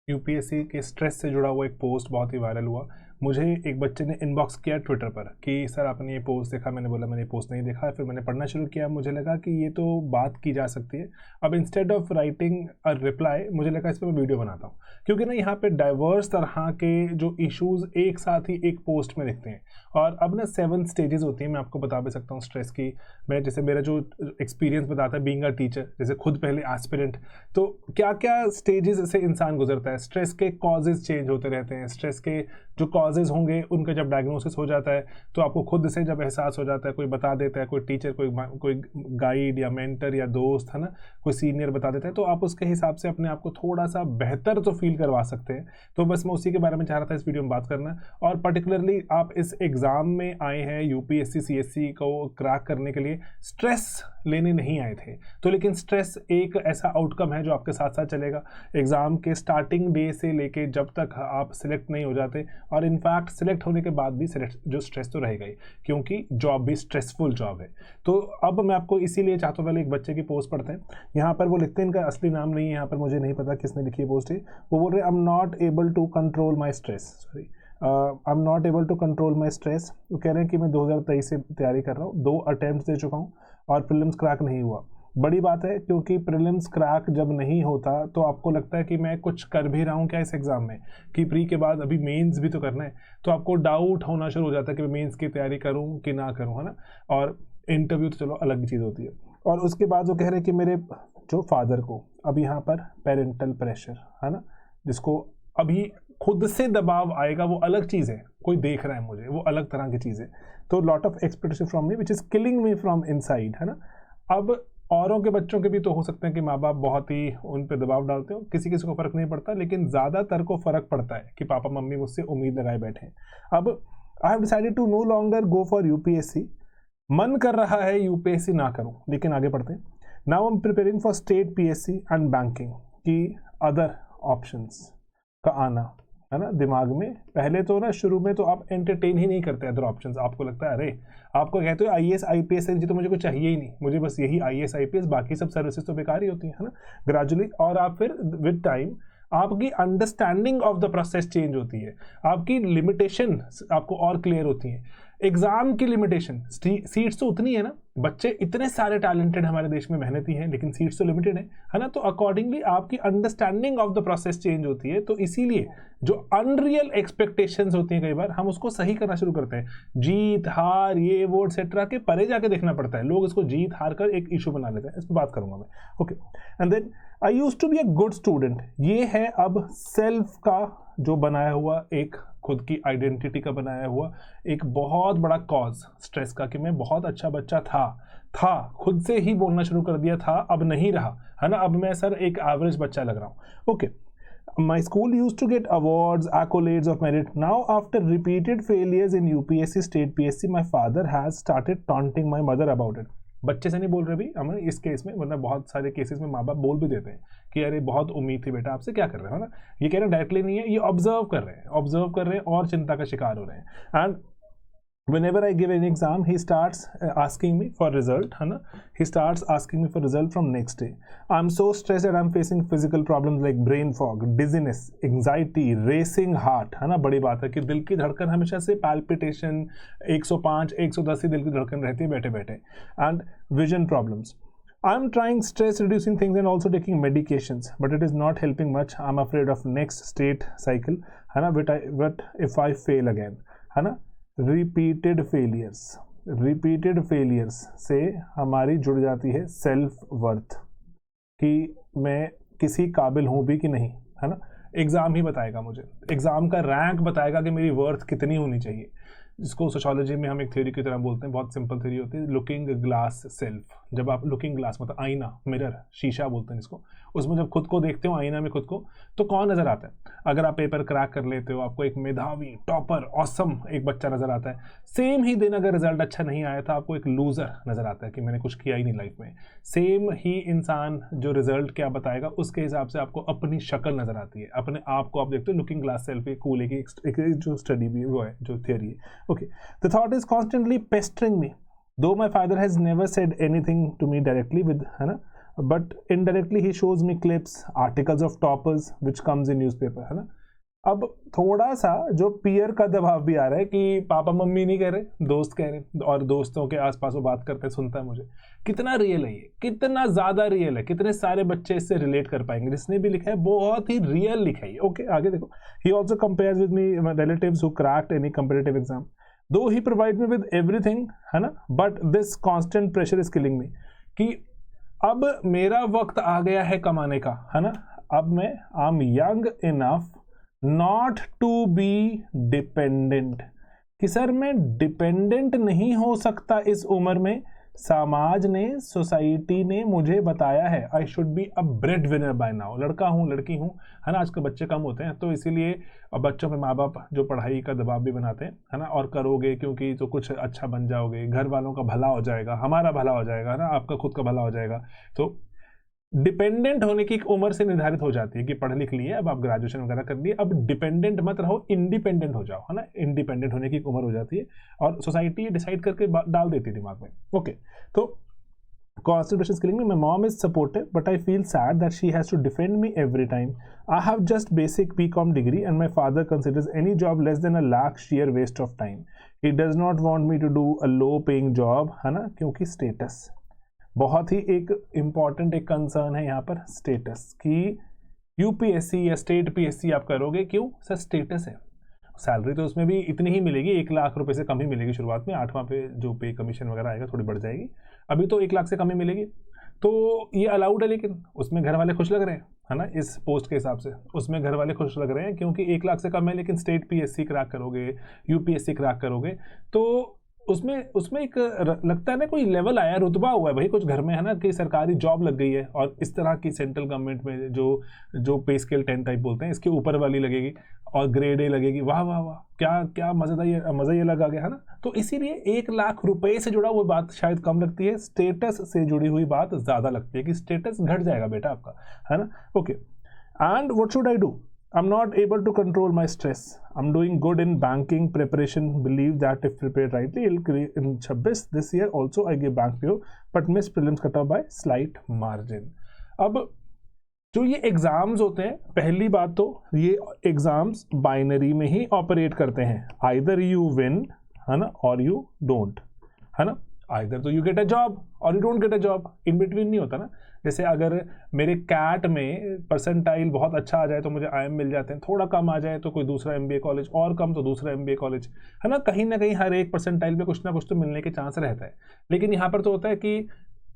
UPSC के stress से जुड़ा हुआ एक पोस्ट बहुत ही वायरल हुआ। मुझे एक बच्चे ने इनबॉक्स किया ट्विटर पर कि सर आपने ये पोस्ट देखा। मैंने बोला मैंने ये पोस्ट नहीं देखा। फिर मैंने पढ़ना शुरू किया, मुझे लगा कि ये तो बात की जा सकती है। अब instead of writing a reply मुझे लगा इस पर मैं वीडियो बनाता हूँ, क्योंकि ना यहाँ पे डाइवर्स तरह के जो इश्यूज़ एक साथ ही एक पोस्ट में दिखते हैं। और अब ना 7 स्टेजेस होती हैं, मैं आपको बता भी सकता हूँ स्ट्रेस की। मैं जैसे मेरा जो एक्सपीरियंस बताता है बीइंग अ टीचर, जैसे खुद पहले एस्पिरेंट, तो क्या क्या स्टेजेस से इंसान गुजरता है। स्ट्रेस के कॉजेज चेंज होते रहते हैं। स्ट्रेस के जो कॉजेज होंगे उनका जब डायग्नोसिस हो जाता है तो आपको खुद से जब एहसास हो जाता है, कोई बता देता है, कोई टीचर, कोई गाइड या मेंटर या दोस्त है ना, कोई सीनियर बता देता है, तो आप उसके हिसाब से अपने आप को थोड़ा सा बेहतर तो फील करवा सकते हैं। तो बस मैं उसी के बारे में चाह रहा था इस वीडियो में बात करना। और पर्टिकुलरली आप इस एग्ज़ाम में आए हैं यूपीएससी सीएससी को क्रैक करने के लिए, स्ट्रेस लेने नहीं आए थे। तो लेकिन स्ट्रेस एक ऐसा आउटकम है जो आपके साथ साथ चलेगा एग्ज़ाम के स्टार्टिंग डे से लेके जब तक आप सिलेक्ट नहीं हो जाते। और इनफैक्ट सिलेक्ट होने के बाद भी जो स्ट्रेस तो रहेगा ही, क्योंकि जॉब भी स्ट्रेसफुल जॉब है। तो अब मैं आपको इसीलिए चाहता हूँ, पहले एक बच्चे की पोस्ट पढ़ते हैं। यहाँ पर वो लिखते हैं, इनका असली नाम नहीं है यहाँ पर, मुझे नहीं पता किसने लिखी है पोस्ट है। वो बोल रहे हैं I am not able to control my stress, sorry I am not able to control my stress. वो कह रहे हैं कि मैं 2023 से तैयारी कर रहा हूँ, 2 अटैम्प्ट दे चुका हूँ और प्रीलिम्स क्रैक नहीं हुआ। बड़ी बात है, क्योंकि प्रीलिम्स क्रैक जब नहीं होता तो आपको लगता है कि मैं कुछ कर भी रहा हूँ क्या इस एग्ज़ाम में, कि प्री के बाद अभी मेंस भी तो करना है। तो आपको डाउट होना शुरू हो जाता है कि मैं मेंस की तैयारी करूँ कि ना करूँ, है ना। और इंटरव्यू तो चलो अलग चीज़ होती है। और उसके बाद वो कह रहे हैं कि मेरे जो फादर को अब यहाँ पर पेरेंटल प्रेशर है ना, जिसको अभी खुद से दबाव आएगा, वो अलग चीज़ है। कोई देख रहा है मुझे, वो अलग तरह की चीज़ है। तो lot of expectation from me which is killing me from inside, है ना। अब औरों के बच्चों के भी तो हो सकते हैं कि माँ बाप बहुत ही उन पर दबाव डालते हो, किसी किसी को फ़र्क नहीं पड़ता, लेकिन ज़्यादातर को फ़र्क पड़ता है कि पापा मम्मी मुझसे उम्मीद लगाए बैठे हैं। अब I have decided to no longer go for UPSC. मन कर रहा है यूपीएससी ना करूं, लेकिन आगे बढ़ते हैं। Now I am preparing for state PSC and banking की अदर ऑप्शंस का आना, है ना, दिमाग में। पहले तो ना शुरू में तो आप एंटरटेन ही नहीं करते अदर ऑप्शंस। आपको लगता है अरे, आपको कहते हो आईएएस आईपीएस तो मुझे कुछ चाहिए ही नहीं, मुझे बस यही आईएएस आईपीएस, बाकी सब सर्विसेज तो बेकार ही होती है ना। ग्रेजुअली और आप फिर विद टाइम आपकी understanding of the process change होती है, आपकी लिमिटेशन आपको और क्लियर होती है। एग्जाम की लिमिटेशन, सीट्स तो उतनी है ना, बच्चे इतने सारे टैलेंटेड हमारे देश में मेहनती हैं, लेकिन सीट्स तो लिमिटेड है ना। तो अकॉर्डिंगली आपकी understanding of the process change होती है। तो इसीलिए जो अनरियल एक्सपेक्टेशंस होती हैं कई बार हम उसको सही करना शुरू करते हैं। जीत हार ये वो एक्सेट्रा के परे जाके देखना पड़ता है। लोग इसको जीत हार कर एक इशू बना लेते हैं। इस पर बात करूंगा मैं। Okay, and then I used to be a good student. ये है अब सेल्फ का जो बनाया हुआ, एक खुद की आइडेंटिटी का बनाया हुआ एक बहुत बड़ा कॉज स्ट्रेस का, कि मैं बहुत अच्छा बच्चा था खुद से ही बोलना शुरू कर दिया था, अब नहीं रहा, है ना। अब मैं सर एक एवरेज बच्चा लग रहा हूँ। Okay, my school used to get awards, accolades of merit. Now after repeated failures in UPSC, state PSC, my father has started taunting my mother about it. बच्चे से नहीं बोल रहे भी हमें इस केस में, वरना बहुत सारे केसेस में माँ बाप बोल भी देते हैं कि अरे बहुत उम्मीद थी बेटा आपसे, क्या कर रहे हो ना। ये कह रहे हैं डायरेक्टली नहीं है, ये ऑब्जर्व कर रहे हैं और चिंता का शिकार हो रहे हैं। And whenever I give an exam, he starts asking me for result, है ना। He starts asking me for result from next day. I'm so stressed that I'm facing physical problems like brain fog, dizziness, anxiety, racing heart, है ना। बड़ी बात है कि दिल की धड़कन हमेशा से palpitation 105, 110 ही दिल की धड़कन रहती है बैठे बैठे। And vision problems. I'm trying stress reducing things and also taking medications, but it is not helping much. I'm afraid of next state cycle, है ना। But if I fail again, है ना। रिपीटेड फेलियर्स से हमारी जुड़ जाती है self worth, कि मैं किसी काबिल हूँ भी कि नहीं, है ना। एग्ज़ाम ही बताएगा मुझे, एग्ज़ाम का रैंक बताएगा कि मेरी वर्थ कितनी होनी चाहिए, जिसको सोशियोलॉजी में हम एक थ्योरी की तरह बोलते हैं। बहुत सिंपल थ्योरी होती है, लुकिंग ग्लास सेल्फ। जब आप लुकिंग ग्लास मतलब आईना, मिरर, शीशा बोलते हैं इसको, उसमें जब खुद को देखते हो आईना में खुद को, तो कौन नज़र आता है। अगर आप पेपर क्रैक कर लेते हो, आपको एक मेधावी टॉपर ऑसम एक बच्चा नज़र आता है। सेम ही दिन अगर रिजल्ट अच्छा नहीं आया था, आपको एक लूज़र नज़र आता है कि मैंने कुछ किया ही नहीं लाइफ में। सेम ही इंसान जो रिजल्ट क्या बताएगा उसके हिसाब से आपको अपनी शक्ल नज़र आती है, अपने आप को आप देखते हो। लुकिंग ग्लास सेल्फ कूले की एक जो स्टडी भी वो है, जो थियरी है। Okay, the thought is constantly pestering me, though my father has never said anything to me directly with, है ना, but indirectly he shows me clips, articles of toppers which comes in newspaper, है ना। अब थोड़ा सा जो peer का दबाव भी आ रहा है कि पापा मम्मी नहीं कह रहे, दोस्त कह रहे, और दोस्तों के आसपास वो बात करते सुनता है मुझे। कितना रियल है ये, कितना ज़्यादा रियल है, कितने सारे बच्चे इससे रिलेट कर पाएंगे। जिसने भी लिखा है बहुत ही रियल लिखा है। ओके, आगे देखो। He also compares with me relatives who cracked any competitive exam, दो ही प्रोवाइड मी विद एवरीथिंग, है ना, but this constant pressure is killing मी। कि अब मेरा वक्त आ गया है कमाने का, है ना। अब मैं I am young enough not to be dependent, कि सर मैं डिपेंडेंट नहीं हो सकता इस उम्र में। समाज ने, सोसाइटी ने मुझे बताया है I should be a breadwinner by now. लड़का हूँ, लड़की हूँ, है ना। आजकल बच्चे कम होते हैं तो इसीलिए बच्चों पे माँ बाप जो पढ़ाई का दबाव भी बनाते हैं, है ना। और करोगे क्योंकि तो कुछ अच्छा बन जाओगे, घर वालों का भला हो जाएगा, हमारा भला हो जाएगा, है ना, आपका खुद का भला हो जाएगा। तो डिपेंडेंट होने की एक उम्र से निर्धारित हो जाती है कि पढ़ लिख लिए, अब आप ग्रेजुएशन वगैरह कर लिए, अब डिपेंडेंट मत रहो, इंडिपेंडेंट हो जाओ, है ना। इंडिपेंडेंट होने की एक उम्र हो जाती है और सोसाइटी डिसाइड करके डाल देती है दिमाग में। ओके, तो constant pressure is killing me. My mom is supportive, but I feel sad that she has to defend me every time. I have just basic BCom degree and my father considers any job less than a lakh sheer waste of time. He does not want me to do a low paying job, है ना, क्योंकि status बहुत ही एक important एक concern है यहाँ पर, status की। यूपीएससी या स्टेट पीएससी आप करोगे, क्यों सर, स्टेटस है। सैलरी तो उसमें भी इतनी ही मिलेगी, 1 लाख रुपए से कम ही मिलेगी शुरुआत में, 8वां पे जो पे कमीशन वगैरह आएगा थोड़ी बढ़ जाएगी, अभी तो 1 लाख से कम ही मिलेगी। तो ये अलाउड है, लेकिन उसमें घर वाले खुश लग रहे हैं, है ना, इस पोस्ट के हिसाब से उसमें घर वाले खुश लग रहे हैं क्योंकि 1 लाख से कम है, लेकिन स्टेट पीएससी क्रैक करोगे, यूपीएससी क्रैक करोगे तो उसमें एक लगता है ना कोई लेवल आया, रुतबा हुआ है भाई कुछ घर में, है ना, कि सरकारी जॉब लग गई है। और इस तरह की सेंट्रल गवर्नमेंट में जो पे स्केल 10 टाइप बोलते हैं, इसके ऊपर वाली लगेगी और ग्रेड ए लगेगी। वाह वाह वाह, क्या मज़ा ये लगा गया, है ना। तो इसीलिए 1 लाख रुपए से जुड़ा हुआ बात शायद कम लगती है, स्टेटस से जुड़ी हुई बात ज़्यादा लगती है कि स्टेटस घट जाएगा बेटा आपका, है ना। Okay, and what should I do? I'm not able to control my stress. I'm doing good in banking preparation. Believe that if prepared rightly, it'll create in 26 this year. Also, I gave bank PO, but missed prelims cut off by slight margin. अब जो ये exams होते हैं, पहली बात तो ये exams binary में ही ऑपरेट करते हैं, either you win, है ना, और you don't, है ना। आइदर तो यू गेट अ जॉब और you don't get a job, in between नहीं होता ना। जैसे अगर मेरे कैट में परसेंटाइल बहुत अच्छा आ जाए तो मुझे IIM मिल जाते हैं, थोड़ा कम आ जाए तो कोई दूसरा MBA कॉलेज, और कम तो दूसरा MBA कॉलेज, है ना। कहीं ना कहीं हर एक परसेंटाइल पे कुछ ना कुछ तो मिलने के चांस रहता है। लेकिन यहाँ पर तो होता है कि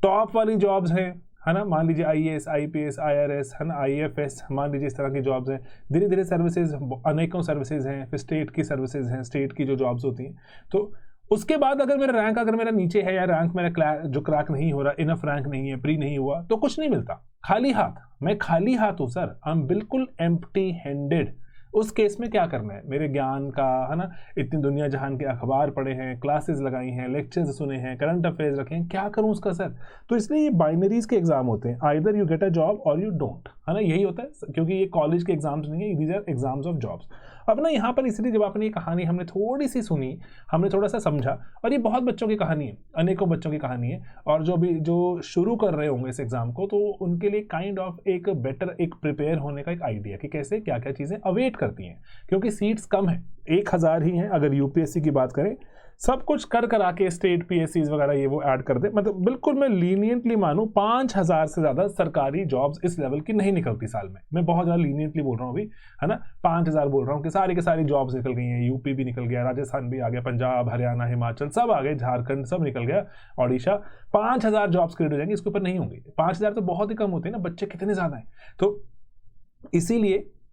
टॉप वाली जॉब्स हैं, है ना, मान लीजिए IAS, IPS, IRS, है ना, IFS, मान लीजिए इस तरह की जॉब्स हैं। धीरे धीरे सर्विसेज, अनेकों सर्विसेज हैं, फिर स्टेट की सर्विसेज हैं, स्टेट की जो जॉब्स होती हैं। तो उसके बाद अगर मेरा रैंक अगर मेरा नीचे है या रैंक मेरा जो क्रैक नहीं हो रहा, इनफ रैंक नहीं है, प्री नहीं हुआ, तो कुछ नहीं मिलता, खाली हाथ। मैं खाली हाथ हूँ सर, आई एम बिल्कुल एम्प्टी हैंडेड। उस केस में क्या करना है, मेरे ज्ञान का, है ना, इतनी दुनिया जहान के अखबार पढ़े हैं, क्लासेस लगाई हैं, लेक्चर्स सुने हैं, करंट अफेयर्स रखे हैं, क्या करूं उसका सर। तो इसलिए ये बाइनरीज के एग्जाम होते हैं, either you get a job और यू डोंट, है ना, यही होता है। क्योंकि ये कॉलेज के एग्जाम्स नहीं है, these are exams of jobs. अब ना यहाँ पर इसलिए जब आपने ये कहानी हमने थोड़ी सी सुनी, हमने थोड़ा सा समझा, और ये बहुत बच्चों की कहानी है, अनेकों बच्चों की कहानी है, और जो शुरू कर रहे होंगे इस एग्जाम को, तो उनके लिए काइंड ऑफ एक बेटर एक प्रिपेयर होने का एक आइडिया कि कैसे क्या क्या चीज़ें अवेट करती हैं। क्योंकि सीट्स कम है, 1000 ही हैं अगर यूपीएससी की बात करें। सब कुछ कर करा के स्टेट पीएससीज वगैरह ये वो ऐड कर दे, मतलब बिल्कुल मैं लीनियंटली मानूं, 5000 से ज़्यादा सरकारी जॉब्स इस लेवल की नहीं निकलती साल में। मैं बहुत ज़्यादा लीनियंटली बोल रहा हूँ अभी, है ना, 5000 बोल रहा हूँ कि सारी की सारी जॉब्स निकल गई हैं। यूपी भी निकल गया, राजस्थान भी आ गया, पंजाब, हरियाणा, हिमाचल सब आ गए, झारखंड सब निकल गया, ओडिशा। 5000 जॉब्स क्रिएट हो जाएंगी, इसके ऊपर नहीं होंगी। 5000 तो बहुत ही कम होते हैं ना, बच्चे कितने ज़्यादा हैं। तो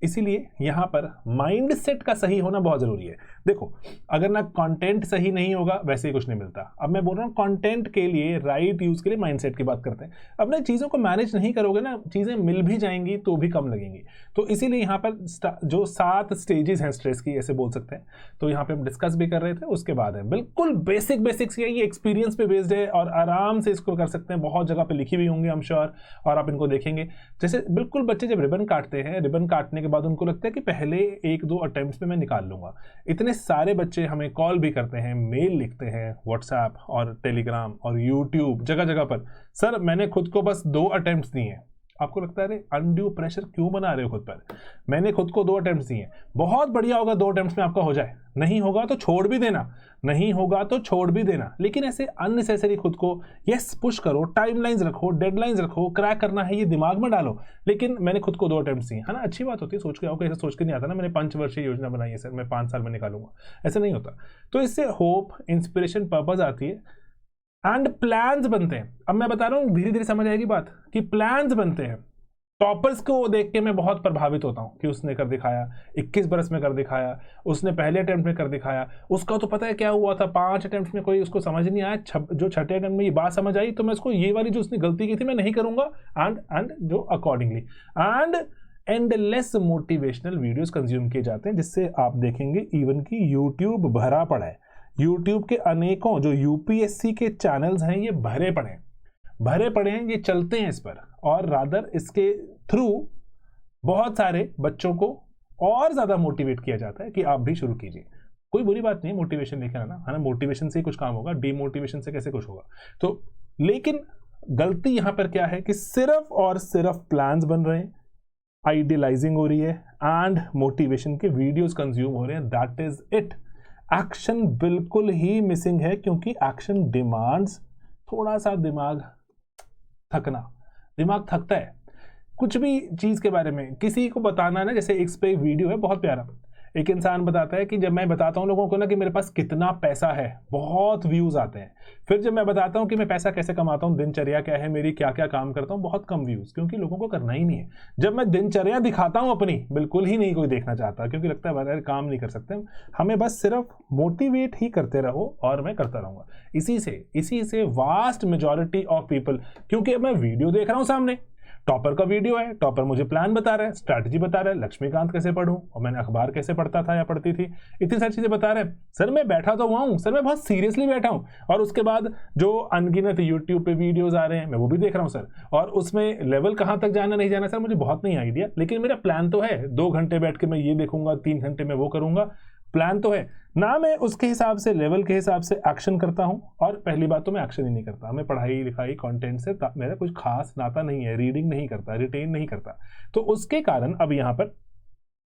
इसीलिए यहाँ पर माइंड सेट का सही होना बहुत ज़रूरी है। देखो, अगर ना कंटेंट सही नहीं होगा, वैसे ही कुछ नहीं मिलता। अब मैं बोल रहा हूँ कंटेंट के लिए, राइट यूज़ के लिए माइंड सेट की बात करते हैं। अब ना चीज़ों को मैनेज नहीं करोगे ना, चीज़ें मिल भी जाएंगी तो भी कम लगेंगी। तो इसीलिए यहाँ पर जो 7 स्टेजेस हैं स्ट्रेस की, ऐसे बोल सकते हैं, तो यहाँ पे हम डिस्कस भी कर रहे थे। उसके बाद है बिल्कुल बेसिक्स, ये एक्सपीरियंस पे बेस्ड है और आराम से इसको कर सकते हैं। बहुत जगह पर लिखी हुई होंगी हम श्योर, और आप इनको देखेंगे। जैसे बिल्कुल बच्चे जब रिबन काटते हैं, रिबन काटने के के बाद उनको लगता है कि पहले 1-2 अटेम्प्ट्स में मैं निकाल लूँगा। इतने सारे बच्चे हमें कॉल भी करते हैं, मेल लिखते हैं, व्हाट्सएप और टेलीग्राम और यूट्यूब जगह जगह पर, सर मैंने खुद को बस 2 अटेम्प्ट्स दिए हैं। आपको लगता है अरे अनड्यू प्रेशर क्यों बना रहे हो खुद पर, मैंने खुद को 2 अटेम्प्ट्स दिए हैं, बहुत बढ़िया होगा 2 अटेम्प्ट्स में आपका हो जाए, नहीं होगा तो छोड़ भी देना, नहीं होगा तो छोड़ भी देना। लेकिन ऐसे अननेसेसरी खुद को यस पुश करो, टाइमलाइंस रखो, डेडलाइंस रखो, क्रैक करना है ये दिमाग में डालो, लेकिन मैंने खुद को 2 अटेम्प्ट्स दिए, है ना, अच्छी बात होती है, सोच के आओ, कैसे सोच के नहीं आता ना मैंने 5 वर्षीय योजना बनाई है सर मैं 5 साल में निकालूंगा, ऐसे नहीं होता। तो इससे होप, इंस्पिरेशन, पर्पस आती है एंड प्लान्स बनते हैं। अब मैं बता रहा हूँ धीरे धीरे समझ आएगी बात कि प्लान्स बनते हैं। टॉपर्स को देख के मैं बहुत प्रभावित होता हूँ कि उसने कर दिखाया, 21 बरस में कर दिखाया, उसने पहले अटेम्प्ट में कर दिखाया, उसका तो पता है क्या हुआ था, 5 अटेम्प्ट में कोई उसको समझ नहीं आया, जो छठे अटेम्प्ट में ये बात समझ आई तो मैं उसको ये वाली जो उसने गलती की थी मैं नहीं करूंगा, एंड जो accordingly and endless motivational videos consume किए जाते हैं, जिससे आप देखेंगे इवन कि यूट्यूब भरा पड़ा है। यूट्यूब के अनेकों जो यूपीएससी के चैनल्स हैं ये भरे पड़े हैं, ये चलते हैं इस पर, और रादर इसके थ्रू बहुत सारे बच्चों को और ज़्यादा मोटिवेट किया जाता है कि आप भी शुरू कीजिए। कोई बुरी बात नहीं है मोटिवेशन लेकर आना, है ना, मोटिवेशन से ही कुछ काम होगा, डीमोटिवेशन से कैसे कुछ होगा। तो लेकिन गलती यहाँ पर क्या है कि सिर्फ और सिर्फ प्लान्स बन रहे हैं, आइडियलाइजिंग हो रही है एंड मोटिवेशन के वीडियोस कंज्यूम हो रहे हैं, दैट इज इट। एक्शन बिल्कुल ही मिसिंग है, क्योंकि एक्शन डिमांड्स थोड़ा सा दिमाग थकता है। कुछ भी चीज के बारे में किसी को बताना ना, जैसे इस पे वीडियो है बहुत प्यारा, एक इंसान बताता है कि जब मैं बताता हूँ लोगों को ना कि मेरे पास कितना पैसा है, बहुत व्यूज आते हैं। फिर जब मैं बताता हूँ कि मैं पैसा कैसे कमाता हूँ, दिनचर्या क्या है मेरी, क्या क्या काम करता हूँ, बहुत कम व्यूज, क्योंकि लोगों को करना ही नहीं है। जब मैं दिनचर्या दिखाता हूँ अपनी, बिल्कुल ही नहीं कोई देखना चाहता, क्योंकि लगता है यार काम नहीं कर सकते, हमें बस सिर्फ मोटिवेट ही करते रहो और मैं करता रहूंगा। इसी से वास्ट मेजॉरिटी ऑफ पीपल, क्योंकि मैं वीडियो देख रहा हूँ सामने, टॉपर का वीडियो है, टॉपर मुझे प्लान बता रहा है, स्ट्रैटेजी बता रहा है, लक्ष्मीकांत कैसे पढ़ूं और मैंने अखबार कैसे पढ़ता था या पढ़ती थी, इतनी सारी चीजें बता रहे हैं। सर मैं बैठा तो हुआ हूं, सर मैं बहुत सीरियसली बैठा हूं, और उसके बाद जो अनगिनत यूट्यूब पे वीडियोस आ रहे हैं मैं वो भी देख रहा हूं सर, और उसमें लेवल कहां तक जाना नहीं जाना सर मुझे बहुत नहीं आइडिया, लेकिन मेरा प्लान तो है, 2 घंटे बैठ के मैं ये देखूंगा, 3 घंटे में वो करूंगा, प्लान तो है ना। मैं उसके हिसाब से, लेवल के हिसाब से एक्शन करता हूं, और पहली बात तो मैं एक्शन ही नहीं करता, मैं पढ़ाई लिखाई कंटेंट से मेरा कुछ खास नाता नहीं है, रीडिंग नहीं करता, रिटेन नहीं करता। तो उसके कारण अब यहां पर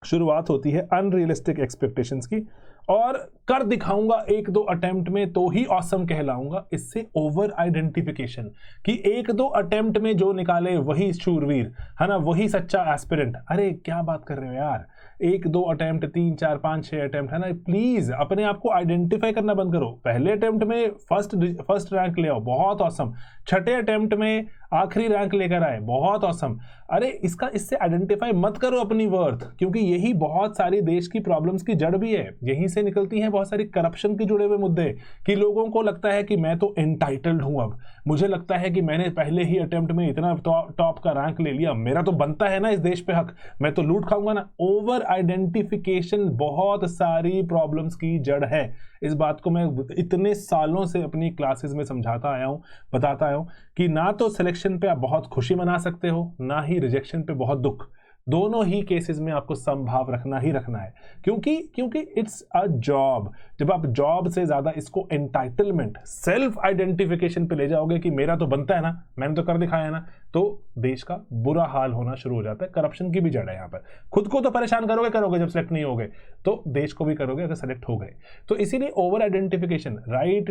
शुरुआत होती है अनरियलिस्टिक एक्सपेक्टेशंस की, और कर दिखाऊंगा 1-2 अटेम्प्ट में तो ही ऑसम कहलाऊंगा। इससे ओवर आइडेंटिफिकेशन कि 1-2 अटेम्प्ट में जो निकाले वही शूरवीर, है ना, वही सच्चा एस्पिरेंट। अरे क्या बात कर रहे हो यार, 1-2 अटेम्प्ट, 3, 4, 5, 6 अटेम्प्ट, है ना, प्लीज अपने आप को आइडेंटिफाई करना बंद करो। पहले अटेम्प्ट में फर्स्ट रैंक ले आओ, बहुत ऑसम, छठे अटेम्प्ट में आखिरी रैंक लेकर आए, बहुत ऑसम। अरे इससे आइडेंटिफाई मत करो अपनी वर्थ, क्योंकि यही बहुत सारी देश की प्रॉब्लम्स की जड़ भी है, यहीं से निकलती हैं बहुत सारी करप्शन के जुड़े हुए मुद्दे, कि लोगों को लगता है कि मैं तो एंटाइटल्ड हूं, अब मुझे लगता है कि मैंने पहले ही अटेम्प्ट में इतना टॉप का रैंक ले लिया, मेरा तो बनता है ना इस देश पे हक, मैं तो लूट खाऊंगा ना। ओवर आइडेंटिफिकेशन बहुत सारी प्रॉब्लम्स की जड़ है। इस बात को मैं इतने सालों से अपनी क्लासेस में समझाता आया हूं, बताता आया हूं कि ना तो सिलेक्शन पे आप बहुत खुशी मना सकते हो, ना ही रिजेक्शन पे बहुत दुख, दोनों ही केसेस में आपको संभाव रखना ही रखना है, क्योंकि इट्स अ जॉब। जब आप जॉब से ज्यादा इसको एंटाइटलमेंट, सेल्फ आइडेंटिफिकेशन पे ले जाओगे कि मेरा तो बनता है ना, मैंने तो कर दिखाया है ना, तो देश का बुरा हाल होना शुरू हो जाता है। करप्शन की भी जड़ है यहाँ पर। खुद को तो परेशान करोगे जब सेलेक्ट नहीं होगे, तो देश को भी करोगे अगर सेलेक्ट हो गए। तो इसीलिए ओवर आइडेंटिफिकेशन, राइट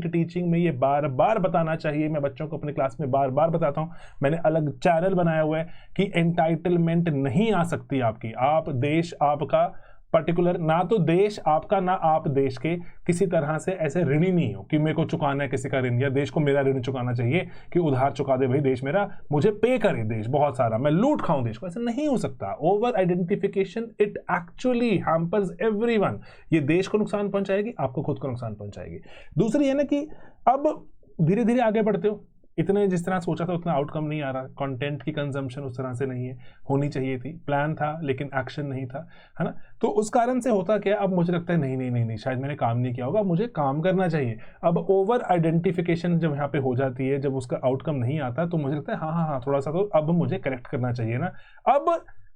टीचिंग में ये बार बार बताना चाहिए। मैं बच्चों को अपनी क्लास में बार बार बताता हूँ, मैंने अलग चैनल बनाया हुआ है कि एंटाइटलमेंट नहीं आ सकती आपकी। आप देश आपका पर्टिकुलर, ना तो देश आपका ना आप देश के किसी तरह से ऐसे ऋणी नहीं हो कि मेरे को चुकाना है किसी का ऋण, या देश को मेरा ऋण चुकाना चाहिए कि उधार चुका दे भाई देश मेरा, मुझे पे करे देश बहुत सारा, मैं लूट खाऊं देश को। ऐसा नहीं हो सकता। Over identification it actually hampers everyone. ये देश को नुकसान पहुंचाएगी, आपको खुद को नुकसान पहुंचाएगी। दूसरी है ना कि अब धीरे धीरे आगे बढ़ते हो, इतने जिस तरह सोचा था उतना आउटकम नहीं आ रहा, कंटेंट की कंजम्पशन उस तरह से नहीं है, होनी चाहिए थी, प्लान था लेकिन एक्शन नहीं था, है ना। तो उस कारण से होता क्या, अब मुझे लगता है नहीं शायद मैंने काम नहीं किया होगा, मुझे काम करना चाहिए। अब ओवर आइडेंटिफिकेशन जब यहाँ पे हो जाती है, जब उसका आउटकम नहीं आता, तो मुझे लगता है हाँ थोड़ा सा तो अब मुझे करेक्ट करना चाहिए ना। अब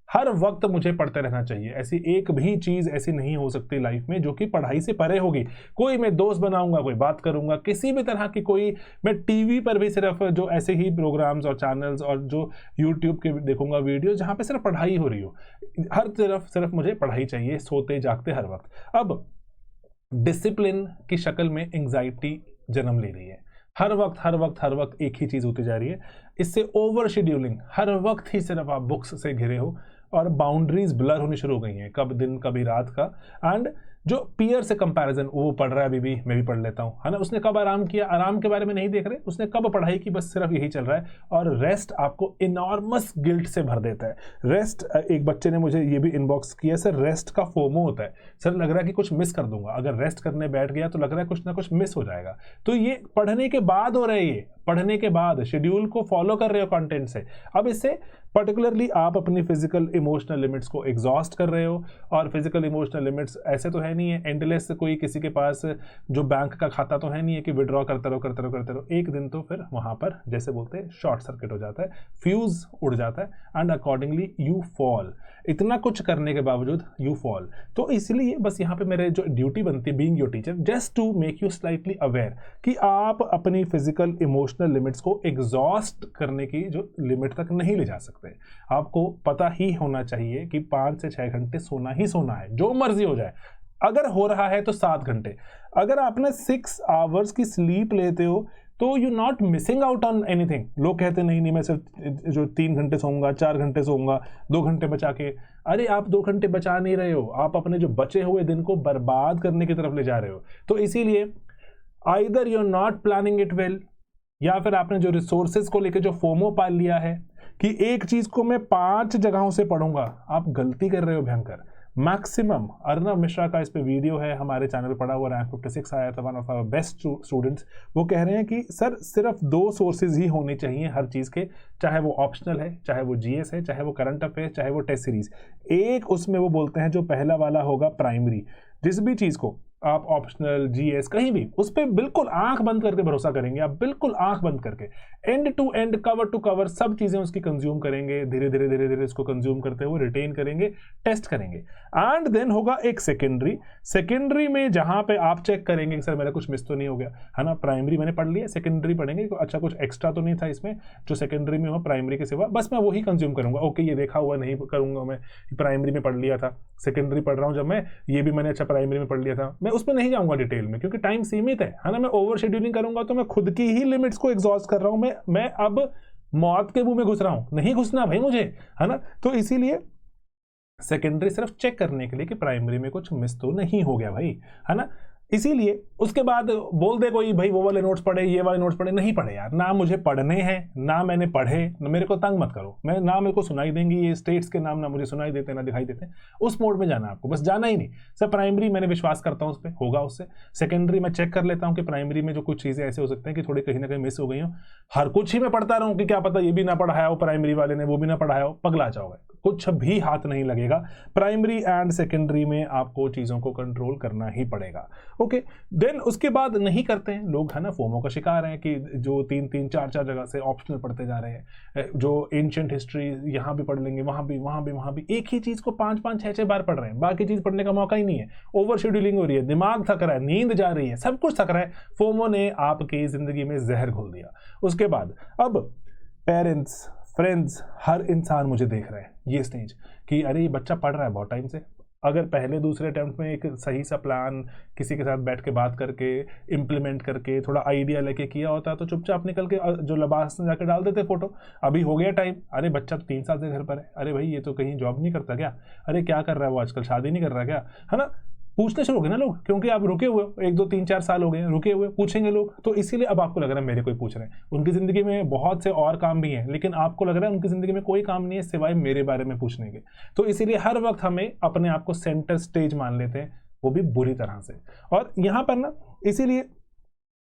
हर वक्त मुझे पढ़ते रहना चाहिए। ऐसी एक भी चीज़ ऐसी नहीं हो सकती लाइफ में जो कि पढ़ाई से परे होगी। कोई मैं दोस्त बनाऊंगा, कोई बात करूंगा, किसी भी तरह की कोई, मैं टीवी पर भी सिर्फ जो ऐसे ही प्रोग्राम्स और चैनल्स और जो यूट्यूब के देखूंगा वीडियो जहाँ पे सिर्फ पढ़ाई हो रही हो। हर तरफ सिर्फ मुझे पढ़ाई चाहिए, सोते जागते हर वक्त। अब डिसिप्लिन की शक्ल में एंग्जाइटी जन्म ले रही है। हर वक्त हर वक्त हर वक्त एक ही चीज़ होती जा रही है। इससे ओवर शेड्यूलिंग, हर वक्त ही सिर्फ आप बुक्स से घिरे हो और बाउंड्रीज ब्लर होनी शुरू हो गई हैं, कब दिन कभी रात का। एंड जो पीयर से कंपैरिजन, वो पढ़ रहा है अभी भी, मैं भी पढ़ लेता हूँ, है ना। उसने कब आराम किया, आराम के बारे में नहीं देख रहे, उसने कब पढ़ाई की, बस सिर्फ यही चल रहा है। और रेस्ट आपको इनॉर्मस गिल्ट से भर देता है। रेस्ट, एक बच्चे ने मुझे ये भी इनबॉक्स किया, सर रेस्ट का फोमो होता है, सर लग रहा है कि कुछ मिस कर दूंगा, अगर रेस्ट करने बैठ गया तो लग रहा है कुछ ना कुछ मिस हो जाएगा। तो ये पढ़ने के बाद हो रहा है, ये पढ़ने के बाद शेड्यूल को फॉलो कर रहे हो कंटेंट से। अब इससे पर्टिकुलरली आप अपनी फिजिकल इमोशनल लिमिट्स को एग्जॉस्ट कर रहे हो। और फिजिकल इमोशनल लिमिट्स ऐसे तो है नहीं है एंडलेस, कोई किसी के पास जो बैंक का खाता तो है नहीं है कि विड्रॉ करते रहो करते रहो करते रहो। एक दिन तो फिर वहां पर जैसे बोलते हैं शॉर्ट सर्किट हो जाता है, फ्यूज उड़ जाता है, एंड अकॉर्डिंगली यू फॉल। इतना कुछ करने के बावजूद यू फॉल। तो इसलिए बस यहाँ पे मेरे जो ड्यूटी बनती है being your teacher, just to make you slightly aware कि आप अपनी फिजिकल इमोशनल लिमिट्स को एग्जॉस्ट करने की जो लिमिट तक नहीं ले जा सकते। आपको पता ही होना चाहिए कि 5 से 6 घंटे सोना ही सोना है, जो मर्जी हो जाए। अगर हो रहा है तो 7 घंटे। अगर आपने 6 आवर्स की स्लीप लेते हो तो you not missing out on anything. लोग कहते नहीं मैं सिर्फ जो 3 घंटे सोऊंगा, 4 घंटे सोऊंगा, 2 घंटे बचा के। अरे आप 2 घंटे बचा नहीं रहे हो, आप अपने जो बचे हुए दिन को बर्बाद करने की तरफ ले जा रहे हो। तो इसीलिए either you are not planning it well, या फिर आपने जो रिसोर्सेज को लेकर जो फोमो पाल लिया है कि एक चीज को मैं 5 जगहों से पढ़ूंगा, आप गलती कर रहे हो भयंकर। मैक्सिमम अर्नब मिश्रा का इस पे वीडियो है, हमारे चैनल पे पड़ा हुआ, रैंक 56 आया था, one of our best students. वो कह रहे हैं कि सर सिर्फ 2 सोर्सेज ही होने चाहिए हर चीज़ के, चाहे वो ऑप्शनल है, चाहे वो जीएस है, चाहे वो करंट अफेयर, चाहे वो टेस्ट सीरीज। एक उसमें वो बोलते हैं जो पहला वाला होगा प्राइमरी। जिस भी चीज़ को आप ऑप्शनल जीएस कहीं भी उस पर बिल्कुल आंख बंद करके भरोसा करेंगे, आप बिल्कुल आंख बंद करके end to end cover to cover सब चीजें उसकी कंज्यूम करेंगे, धीरे धीरे धीरे धीरे इसको कंज्यूम करते हुए रिटेन करेंगे, टेस्ट करेंगे। एंड देन होगा एक सेकेंडरी में जहां पे आप चेक करेंगे कि सर मेरा कुछ मिस तो नहीं हो गया, है ना। प्राइमरी मैंने पढ़ लिया, सेकेंडरी पढ़ेंगे, अच्छा कुछ एक्स्ट्रा तो नहीं था इसमें जो सेकेंडरी में हो प्राइमरी के सिवा, बस मैं वही कंज्यूम करूंगा। ओके ये देखा हुआ नहीं करूंगा, मैं प्राइमरी में पढ़ लिया था, सेकेंडरी पढ़ रहा हूं जब मैं, ये भी मैंने अच्छा प्राइमरी में पढ़ लिया था, मैं उसमें नहीं जाऊंगा डिटेल में क्योंकि टाइम सीमित है ना। मैं ओवर शेड्यूलिंग करूंगा तो मैं खुद की ही लिमिट्स को एग्जॉस्ट कर रहा हूं, मैं अब मौत के मुंह में घुस रहा हूं, नहीं घुसना भाई मुझे, है ना। तो इसीलिए सेकेंडरी सिर्फ चेक करने के लिए कि प्राइमरी में कुछ मिस तो नहीं हो गया भाई, है ना। इसीलिए उसके बाद बोल दे कोई भाई वो वाले नोट्स पढ़े, ये वाले नोट्स पढ़े, नहीं पढ़े यार, ना मुझे पढ़ने हैं, ना मैंने पढ़े, मेरे को तंग मत करो। मैं ना मेरे को सुनाई देंगी ये स्टेट्स के नाम, ना मुझे सुनाई देते ना दिखाई देते, उस मोड में जाना आपको, बस जाना ही नहीं। सर प्राइमरी मैंने विश्वास करता हूँ उस पर होगा, उससे सेकेंडरी मैं चेक कर लेता हूँ कि प्राइमरी में जो कुछ चीज़ें ऐसे हो सकते हैं कि थोड़ी कहीं ना कहीं मिस हो गई हो। हर कुछ ही मैं पढ़ता रहूँ कि क्या पता ये भी ना पढ़ाया हो प्राइमरी वाले ने, वो भी ना पढ़ाया हो, पगला जाओगे, कुछ भी हाथ नहीं लगेगा। प्राइमरी एंड सेकेंडरी में आपको चीज़ों को कंट्रोल करना ही पड़ेगा। ओके देन उसके बाद नहीं करते हैं लोग, है ना, फोमो का शिकार हैं कि जो 3-3, 4-4 जगह से ऑप्शनल पढ़ते जा रहे हैं, जो एंशिएंट हिस्ट्री यहाँ भी पढ़ लेंगे, वहाँ भी एक ही चीज़ को 5-5, 6-6 बार पढ़ रहे हैं, बाकी चीज़ पढ़ने का मौका ही नहीं है। ओवर शेड्यूलिंग हो रही है, दिमाग थक रहा है, नींद जा रही है, सब कुछ थक रहा है। फोमो ने आपकी जिंदगी में जहर घोल दिया। उसके बाद अब पेरेंट्स, फ्रेंड्स, हर इंसान मुझे देख रहे हैं ये स्टेज कि अरे ये बच्चा पढ़ रहा है बहुत टाइम से। अगर पहले दूसरे अटेम्प्ट में एक सही सा प्लान किसी के साथ बैठ के बात करके इम्प्लीमेंट करके थोड़ा आइडिया लेके किया होता तो चुपचाप निकल के जो लबास में जाके डाल देते फोटो। अभी हो गया टाइम, अरे बच्चा तो 3 साल से घर पर है, अरे भाई ये तो कहीं जॉब नहीं करता क्या, अरे क्या कर रहा है वो आजकल, शादी नहीं कर रहा क्या, है ना। पूछने शुरू हो गए ना लोग, क्योंकि आप रुके हुए हो, 1, 2, 3, 4 साल हो गए रुके हुए, पूछेंगे लोग। तो इसीलिए अब आपको लग रहा है मेरे कोई पूछ रहे हैं, उनकी जिंदगी में बहुत से और काम भी हैं, लेकिन आपको लग रहा है उनकी जिंदगी में कोई काम नहीं है सिवाय मेरे बारे में पूछने के। तो इसीलिए हर वक्त हमें अपने आप को सेंटर स्टेज मान लेते हैं, वो भी बुरी तरह से। और यहाँ पर ना इसीलिए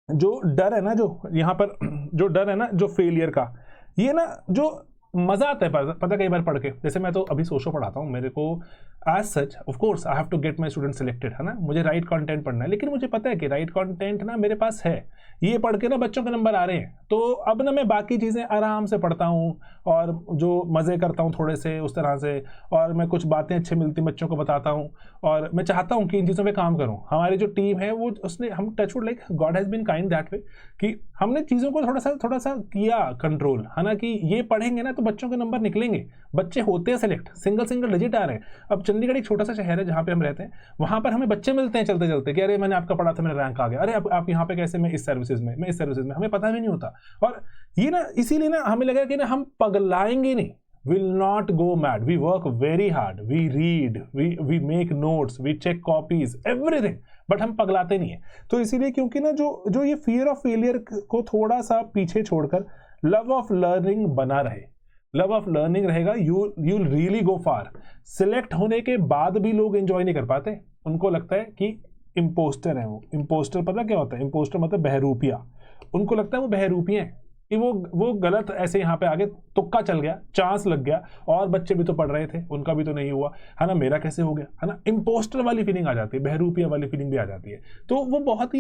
जो डर है ना, जो यहाँ पर जो डर है ना, जो फेलियर का, ये ना जो मजा आता है पता कई बार पढ़ के। जैसे मैं तो अभी सोशो पढ़ाता हूँ, मेरे को as such of course I have to get my student selected, है ना, मुझे राइट कंटेंट पढ़ना है, लेकिन मुझे पता है कि राइट कंटेंट ना मेरे पास है, ये पढ़ के ना बच्चों के नंबर आ रहे हैं, तो अब ना मैं बाकी चीज़ें आराम से पढ़ता हूँ और जो मज़े करता हूँ थोड़े से उस तरह से, और मैं कुछ बातें अच्छी मिलती बच्चों को बताता हूँ, और मैं चाहता हूँ कि इन चीज़ों पे काम करूँ। हमारी जो टीम है वो उसने हम touchwood like God has been kind that way कि हमने चीज़ों को थोड़ा सा किया कंट्रोल, है ना, कि ये पढ़ेंगे ना तो बच्चों के नंबर निकलेंगे, बच्चे होते हैं सेलेक्ट, सिंगल डिजिट आ रहे हैं। अब चंडीगढ़ एक छोटा सा शहर है जहाँ पे हम रहते हैं, वहाँ पर हमें बच्चे मिलते हैं चलते चलते कि अरे मैंने आपका पढ़ा था, मेरा रैंक आ गया, अरे आप यहाँ पे कैसे, मैं इस सर्विसेज में, हमें पता भी नहीं होता। और ये ना इसीलिए ना हमें लगा कि ना हम पगलाएंगे नहीं, will not go mad, we work very hard, we read, we make notes, we check copies, everything, but हम पगलाते नहीं है। तो इसीलिए क्योंकि ना जो ये फियर ऑफ फेलियर को थोड़ा सा पीछे छोड़कर लव ऑफ लर्निंग बना रहे, लव ऑफ लर्निंग रहेगा, you really go far. Select होने के बाद भी लोग एंजॉय नहीं कर पाते, उनको लगता है कि इम्पोस्टर है वो। इम्पोस्टर पता क्या होता है? इम्पोस्टर मतलब बहरूपिया। उनको लगता है वो बहरूपिया है कि वो गलत ऐसे यहाँ पे आगे तुक्का चल गया, चांस लग गया, और बच्चे भी तो पढ़ रहे थे, उनका भी तो नहीं हुआ, है ना, मेरा कैसे हो गया, है ना। इम्पोस्टर वाली फीलिंग आ जाती है, बहरूपिया वाली फीलिंग भी आ जाती है, तो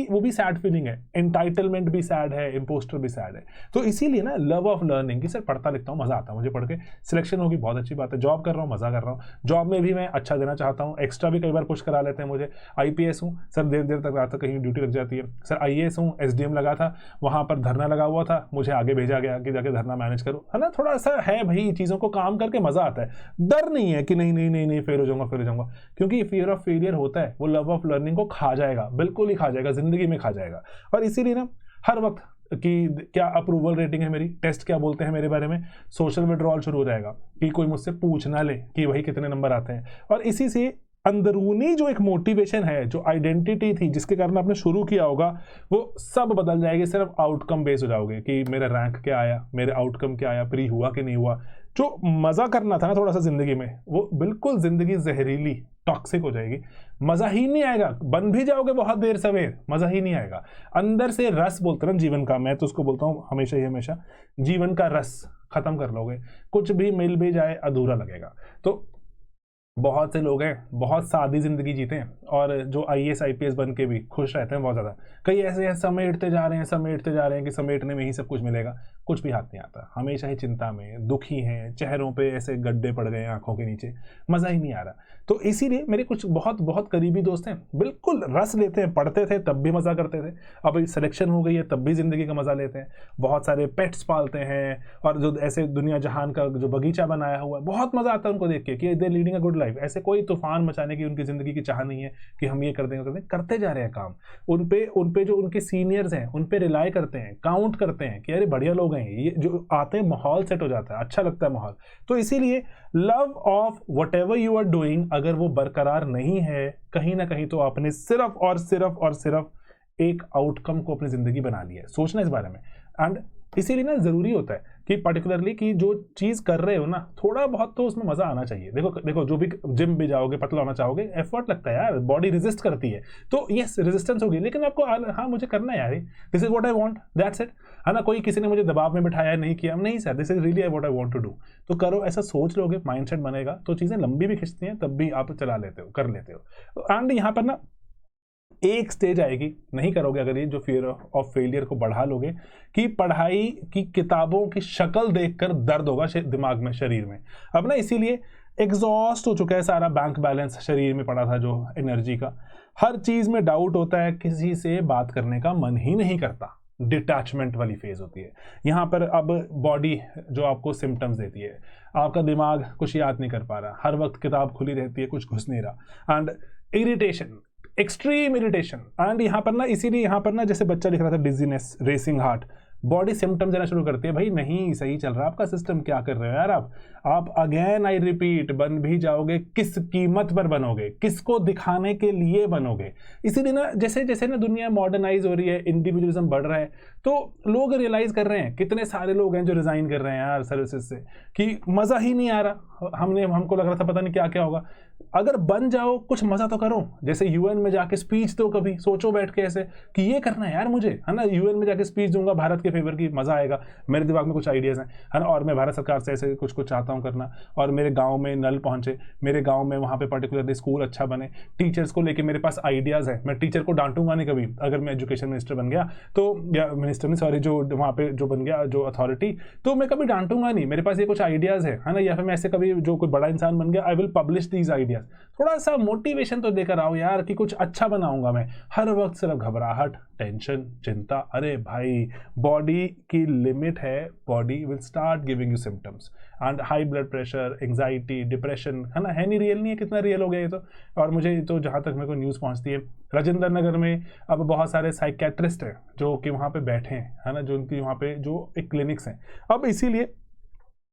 वो भी सैड फीलिंग है। एंटाइटलमेंट भी सैड है, इम्पोस्टर भी सैड है। तो इसीलिए ना लव ऑफ लर्निंग कि सर पढ़ता लिखता हूँ, मजा आता है मुझे पढ़ के, सिलेक्शन होगी बहुत अच्छी बात है, जॉब कर रहा हूँ, मजा कर रहा हूँ, जॉब में भी मैं अच्छा देना चाहता हूँ, एक्स्ट्रा भी कई बार पुश करा लेते हैं मुझे। IPS हूँ सर, देर तक रात तक कहीं ड्यूटी लग जाती है। सर IAS हूँ, SDM लगा था, वहाँ पर धरना लगा हुआ था, मुझे आगे भेजा गया कि जाके धरना मैनेज करो, है ना। थोड़ा सा है भाई, चीज़ों को काम करके मजा आता है, डर नहीं है कि नहीं फेल हो जाऊंगा, क्योंकि फियर ऑफ फेलियर होता है वो लव ऑफ लर्निंग को खा जाएगा, बिल्कुल ही खा जाएगा, जिंदगी में खा जाएगा। और इसीलिए ना हर वक्त कि क्या अप्रूवल रेटिंग है मेरी, टेस्ट क्या बोलते हैं मेरे बारे में, सोशल विड्रॉल शुरू हो जाएगा कि कोई मुझसे पूछ ना ले कि भाई कितने नंबर आते हैं। और इसी से अंदरूनी जो एक मोटिवेशन है, जो आइडेंटिटी थी जिसके कारण आपने शुरू किया होगा, वो सब बदल जाएगी, सिर्फ आउटकम बेस हो जाओगे कि मेरा रैंक क्या आया, मेरे आउटकम क्या आया, प्री हुआ कि नहीं हुआ। जो मज़ा करना था ना थोड़ा सा जिंदगी में, वो बिल्कुल जिंदगी जहरीली टॉक्सिक हो जाएगी, मज़ा ही नहीं आएगा। बन भी जाओगे बहुत देर सवेर, मज़ा ही नहीं आएगा। अंदर से रस बोलते ना जीवन का, मैं तो उसको बोलता हूँ हमेशा जीवन का रस खत्म कर लोगे, कुछ भी मिल भी जाए अधूरा लगेगा। तो बहुत से लोग हैं बहुत सादी जिंदगी जीते हैं, और जो IAS IPS बन के भी खुश रहते हैं बहुत ज़्यादा। कई ऐसे हैं समेटते जा रहे हैं कि समेटने में ही सब कुछ मिलेगा, कुछ भी हाथ नहीं आता, हमेशा ही चिंता में, दुखी हैं, चेहरों पे ऐसे गड्ढे पड़ गए आंखों के नीचे, मज़ा ही नहीं आ रहा। तो इसीलिए मेरे कुछ बहुत करीबी दोस्त हैं, बिल्कुल रस लेते हैं, पढ़ते थे तब भी मज़ा करते थे, अब सिलेक्शन हो गई है तब भी ज़िंदगी का मज़ा लेते हैं, बहुत सारे पेट्स पालते हैं, और जो ऐसे दुनिया जहान का जो बगीचा बनाया हुआ है, बहुत मज़ा आता है उनको देख के कि दे लीडिंग अ गुड लाइफ। ऐसे कोई तूफान मचाने की उनकी ज़िंदगी की चाह नहीं है कि हम ये कर देंगे, करते जा रहे हैं काम। उन पे जो उनके सीनियर्स हैं उन पे रिलाई करते हैं, काउंट करते हैं कि अरे बढ़िया लोग हैं, ये जो आते हैं माहौल सेट हो जाता है, अच्छा लगता है माहौल। तो इसीलिए love of whatever you are doing अगर वो बरकरार नहीं है, कहीं ना कहीं तो आपने सिर्फ और सिर्फ एक आउटकम को अपनी जिंदगी बना लिया है। सोचना इस बारे में। एंड इसीलिए ना जरूरी होता है कि पर्टिकुलरली कि जो चीज़ कर रहे हो ना, थोड़ा बहुत तो उसमें मज़ा आना चाहिए। देखो जो भी जिम भी जाओगे, पतला होना चाहोगे, एफर्ट लगता है यार, बॉडी रेजिस्ट करती है, तो ये रेजिस्टेंस होगी, लेकिन आपको हाँ मुझे करना है यार, this is what I want, that's it, है ना। कोई किसी ने मुझे दबाव में बिठाया नहीं किया, नहीं sir, this is really what I want to do, तो करो। ऐसा सोच लोगे, माइंडसेट बनेगा, तो चीज़ें लंबी भी खिंचती हैं, तब भी आप चला लेते हो, कर लेते हो। एंड यहाँ पर ना एक स्टेज आएगी, नहीं करोगे अगर ये जो फियर ऑफ फेलियर को बढ़ा लोगे, कि पढ़ाई की किताबों की शक्ल देखकर दर्द होगा दिमाग में, शरीर में। अब ना इसीलिए एग्जॉस्ट हो चुका है सारा बैंक बैलेंस, शरीर में पड़ा था जो एनर्जी का, हर चीज में डाउट होता है, किसी से बात करने का मन ही नहीं करता, डिटैचमेंट वाली फेज होती है यहाँ पर। अब बॉडी जो आपको सिम्टम्स देती है, आपका दिमाग कुछ याद नहीं कर पा रहा, हर वक्त किताब खुली रहती है, कुछ घुस नहीं रहा, and irritation, extreme irritation. And यहाँ पर ना इसीलिए यहाँ पर ना जैसे बच्चा लिख रहा था dizziness, racing heart, body symptoms देना शुरू करती है, भाई नहीं सही चल रहा आपका सिस्टम, क्या कर रहे हो यार आप अगेन आई रिपीट, बन भी जाओगे, किस कीमत पर बनोगे, किसको दिखाने के लिए बनोगे। इसीलिए ना जैसे जैसे ना दुनिया मॉडर्नाइज हो रही है, इंडिविजुअलिज्म बढ़ रहा है, तो लोग रियलाइज कर रहे हैं, कितने सारे लोग हैं जो रिजाइन कर रहे हैं यार सर्विसेज से, कि मज़ा ही नहीं आ रहा, हमको लग रहा था पता नहीं क्या क्या होगा। अगर बन जाओ, कुछ मजा तो करो, जैसे UN में जाके स्पीच दो, कभी सोचो बैठ के ऐसे कि ये करना है यार मुझे, है ना, UN में जाके स्पीच दूंगा, भारत के फेवर की, मज़ा आएगा, मेरे दिमाग में कुछ आइडियाज़ हैं, है ना, और मैं भारत सरकार से ऐसे कुछ कुछ चाहता हूँ करना, और मेरे गाँव में नल पहुँचे, मेरे गाँव में वहाँ पे पर्टिकुलरली स्कूल अच्छा बने, टीचर्स को लेके मेरे पास आइडियाज़ हैं, मैं टीचर को डांटूंगा नहीं कभी अगर मैं एजुकेशन मिनिस्टर बन गया तो, या मिनिस्टर नहीं सॉरी, जो वहाँ पे जो बन गया जो अथॉरिटी, तो मैं कभी डांटूंगा नहीं, मेरे पास ये कुछ आइडियाज़ है ना, या फिर मैं ऐसे कभी जो कोई बड़ा इंसान बन गया I will publish these ideas. थोड़ा सा मोटिवेशन तो देकर आओ यार कि कुछ अच्छा बनाऊंगा मैं, हर वक्त सिर्फ घबराहट, टेंशन, चिंता, अरे भाई बॉडी की लिमिट है, body will start giving you symptoms, and high blood pressure, anxiety, depression, है ना, है नहीं, रियल नहीं है, कितना रियल हो गया ये तो। और मुझे तो जहाँ तक मेरे को न्यूज़ पहुँचती है, राजेंद्र नगर में अब बहुत सारे साइकेट्रिस्ट हैं जो कि वहाँ पे बैठे हैं, है ना, जो उनकी वहाँ पे जो एक क्लिनिक्स हैं, अब इसीलिए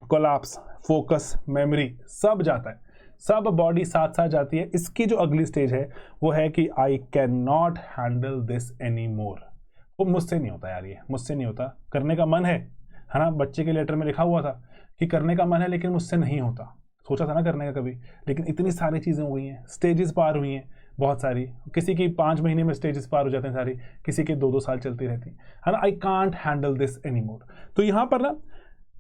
कोलैप्स, फोकस, मेमोरी सब जाता है, सब बॉडी साथ साथ जाती है। इसकी जो अगली स्टेज है वो है कि I can not handle this any more, वो मुझसे नहीं होता यार, ये मुझसे नहीं होता, करने का मन है ना, बच्चे के लेटर में लिखा हुआ था कि करने का मन है लेकिन मुझसे नहीं होता, सोचा था ना करने का कभी, लेकिन इतनी सारी चीज़ें हो गई हैं, स्टेजेस पार हुई हैं बहुत सारी, किसी की 5 महीने में स्टेजेस पार हो जाते हैं सारी, किसी के 2-2 साल चलती रहती है ना, I can't handle this any more. तो यहाँ पर ना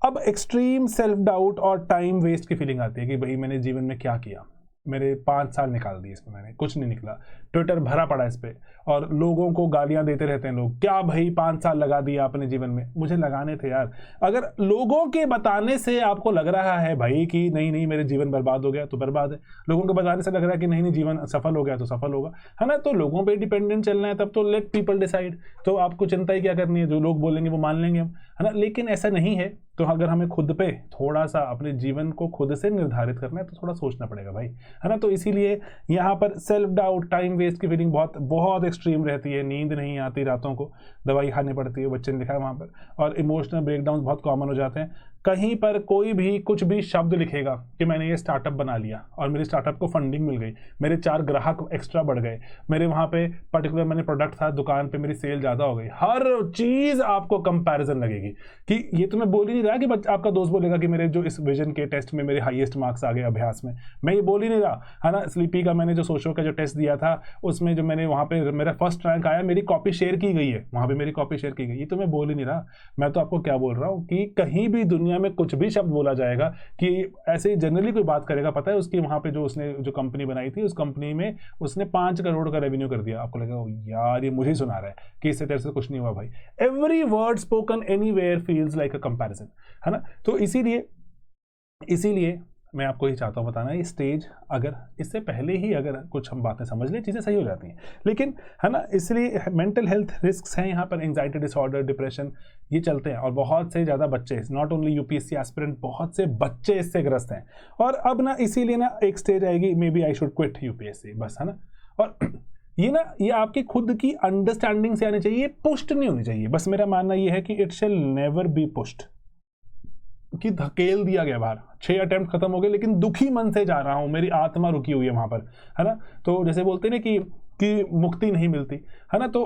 अब एक्सट्रीम सेल्फ डाउट और टाइम वेस्ट की फीलिंग आती है कि भाई मैंने जीवन में क्या किया, मेरे 5 साल निकाल दिए इसमें, मैंने कुछ नहीं निकला, ट्विटर भरा पड़ा इस पर, और लोगों को गालियां देते रहते हैं लोग, क्या भाई 5 साल लगा दिया अपने जीवन में, मुझे लगाने थे यार। अगर लोगों के बताने से आपको लग रहा है भाई कि नहीं नहीं मेरे जीवन बर्बाद हो गया तो बर्बाद है, लोगों के बताने से लग रहा है कि नहीं नहीं जीवन सफल हो गया तो सफल होगा, है ना, तो लोगों पे डिपेंडेंट चलना है तब तो लेट पीपल डिसाइड, तो आपको चिंता ही क्या करनी है, जो लोग बोलेंगे वो मान लेंगे हम, है ना, लेकिन ऐसा नहीं है। तो अगर हमें खुद पे थोड़ा सा अपने जीवन को खुद से निर्धारित करना है तो थोड़ा सोचना पड़ेगा भाई, है ना, तो इसीलिए यहाँ पर सेल्फ डाउट, टाइम वेस्ट की फीलिंग बहुत बहुत एक्सट्रीम रहती है, नींद नहीं आती रातों को, दवाई खानी पड़ती है, बच्चे ने लिखा है वहाँ पर, और इमोशनल ब्रेकडाउन बहुत कॉमन हो जाते हैं। कहीं पर कोई भी कुछ भी शब्द लिखेगा कि मैंने ये स्टार्टअप बना लिया और मेरे स्टार्टअप को फंडिंग मिल गई, मेरे 4 ग्राहक एक्स्ट्रा बढ़ गए, मेरे वहाँ पे पर्टिकुलर मैंने प्रोडक्ट था दुकान पे मेरी सेल ज़्यादा हो गई, हर चीज़ आपको कंपैरिजन लगेगी कि ये तो मैं बोल ही नहीं रहा कि आपका दोस्त बोलेगा कि मेरे जो इस विजन के टेस्ट में मेरे हाईएस्ट मार्क्स आ गए अभ्यास में, मैं ये बोल ही नहीं रहा, है ना, स्लीपी का मैंने जो सोशो का जो टेस्ट दिया था उसमें जो मैंने वहाँ पे मेरा फर्स्ट रैंक आया, मेरी कॉपी शेयर की गई है, वहाँ पे मेरी कॉपी शेयर की गई, ये तो मैं बोल ही नहीं रहा। मैं तो आपको क्या बोल रहा हूँ कि कहीं भी दुनिया में कुछ भी शब्द बोला जाएगा कि ऐसे ही जनरली कोई बात करेगा, पता है उसकी वहाँ पे जो उसने जो कंपनी बनाई थी उस कंपनी में उसने 5 करोड़ का रेवेन्यू कर दिया, आपको लगेगा यार ये मुझे ही सुना रहा है कि इससे तेरे से कुछ नहीं हुआ भाई, every word spoken anywhere feels like a comparison, है ना, तो इसीलिए मैं आपको ये चाहता हूँ बताना, ये स्टेज अगर इससे पहले ही अगर कुछ हम बातें समझ लें चीज़ें सही हो जाती हैं, लेकिन है ना, इसलिए मेंटल हेल्थ रिस्क्स हैं यहाँ पर, एंग्जाइटी डिसऑर्डर, डिप्रेशन, ये चलते हैं, और बहुत से ज़्यादा बच्चे, नॉट ओनली यूपीएससी एस्पिरेंट, बहुत से बच्चे इससे ग्रस्त हैं, और अब ना इसीलिए ना एक स्टेज आएगी maybe I should quit UPSC, बस, है ना, और ये आपकी खुद की अंडरस्टैंडिंग से आनी चाहिए, पुष्ट नहीं होनी चाहिए, बस मेरा मानना ये है कि इट शैल नेवर बी पुष्ट, कि धकेल दिया गया बाहर, 6 अटेम्प्ट खत्म हो गए लेकिन दुखी मन से जा रहा हूं, मेरी आत्मा रुकी हुई है वहां पर, है ना, तो जैसे बोलते हैं ना कि मुक्ति नहीं मिलती, है ना, तो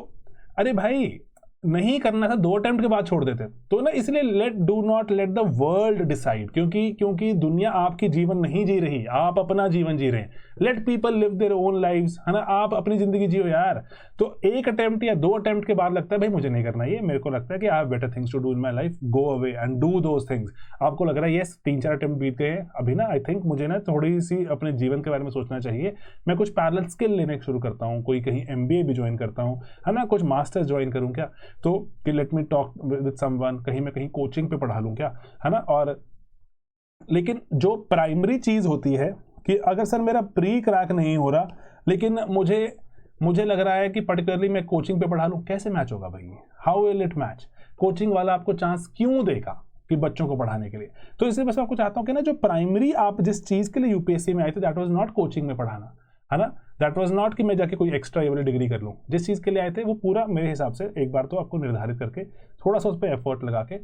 अरे भाई नहीं करना था 2 अटेम्प्ट के बाद छोड़ देते, तो ना इसलिए do not let the world decide, क्योंकि दुनिया आपकी जीवन नहीं जी रही, आप अपना जीवन जी रहे हैं, let people live their own lives, है ना, आप अपनी जिंदगी जियो यार। तो 1 अटेम्प्ट या 2 अटेम्प्ट के बाद लगता है भाई मुझे नहीं करना ये, मेरे को लगता है कि I have better things to do in my life, go away and do those things, आपको लग रहा है यस 3-4 अटेम्प्ट बीत गए हैं, अभी ना आई थिंक मुझे ना थोड़ी सी अपने जीवन के बारे में सोचना चाहिए, मैं कुछ पैरेलल स्किल लेने शुरू करता हूँ, कोई कहीं MBA भी ज्वाइन करता हूँ, है ना, कुछ मास्टर्स ज्वाइन करूँ क्या, तो कि let me talk with someone, कहीं मैं कहीं कोचिंग पे पढ़ा लूँ क्या, है ना, और लेकिन जो प्राइमरी चीज होती है कि अगर सर मेरा प्री क्रैक नहीं हो रहा लेकिन मुझे लग रहा है कि पर्टिकुलरली मैं कोचिंग पे पढ़ा लूँ, कैसे मैच होगा भाई, how will it match, coaching वाला आपको चांस क्यों देगा कि बच्चों को पढ़ाने के लिए। तो इसलिए बस मैं आपको चाहता हूँ कि ना जो प्राइमरी आप जिस चीज़ के लिए यूपीएससी में आए थे दैट वाज नॉट कोचिंग में पढ़ाना, है ना, दैट वाज नॉट कि मैं जाके कोई एक्स्ट्रा ये वाली डिग्री कर लूँ, जिस चीज़ के लिए आए थे वो पूरा मेरे हिसाब से एक बार तो आपको निर्धारित करके थोड़ा सा उस पर एफर्ट लगा के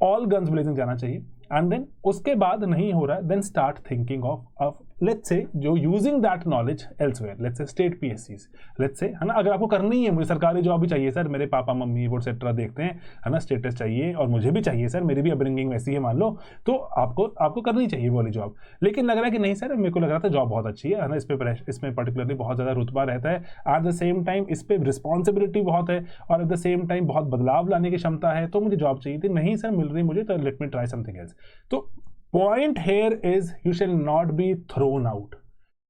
ऑल गन्स ब्लेजिंग जाना चाहिए। एंड देन उसके बाद नहीं हो रहा है, then start thinking of let's say जो using that knowledge elsewhere, let's say state पीएससीज, लेट्स से, है ना, अगर आपको करनी है, मुझे सरकारी जॉब भी चाहिए सर, मेरे पापा मम्मी वो एटसेट्रा देखते हैं, है ना, स्टेटस चाहिए और मुझे भी चाहिए सर, मेरी भी अपब्रिंगिंग वैसी है मान लो, तो आपको करनी चाहिए वो वाली जॉब, लेकिन लग रहा है कि नहीं सर, मेरे को लग रहा था जॉब बहुत अच्छी है ना, इसमें पर्टिकुलरली बहुत ज़्यादा रुतबा रहता है, एट द सेम टाइम इस पर रिस्पॉन्सिबिलिटी बहुत है और एट द सेम टाइम बहुत बदलाव लाने की क्षमता है, तो मुझे जॉब चाहिए थी, नहीं सर मिल रही मुझे, तो let me try something else. तो point here is you shall not be thrown out.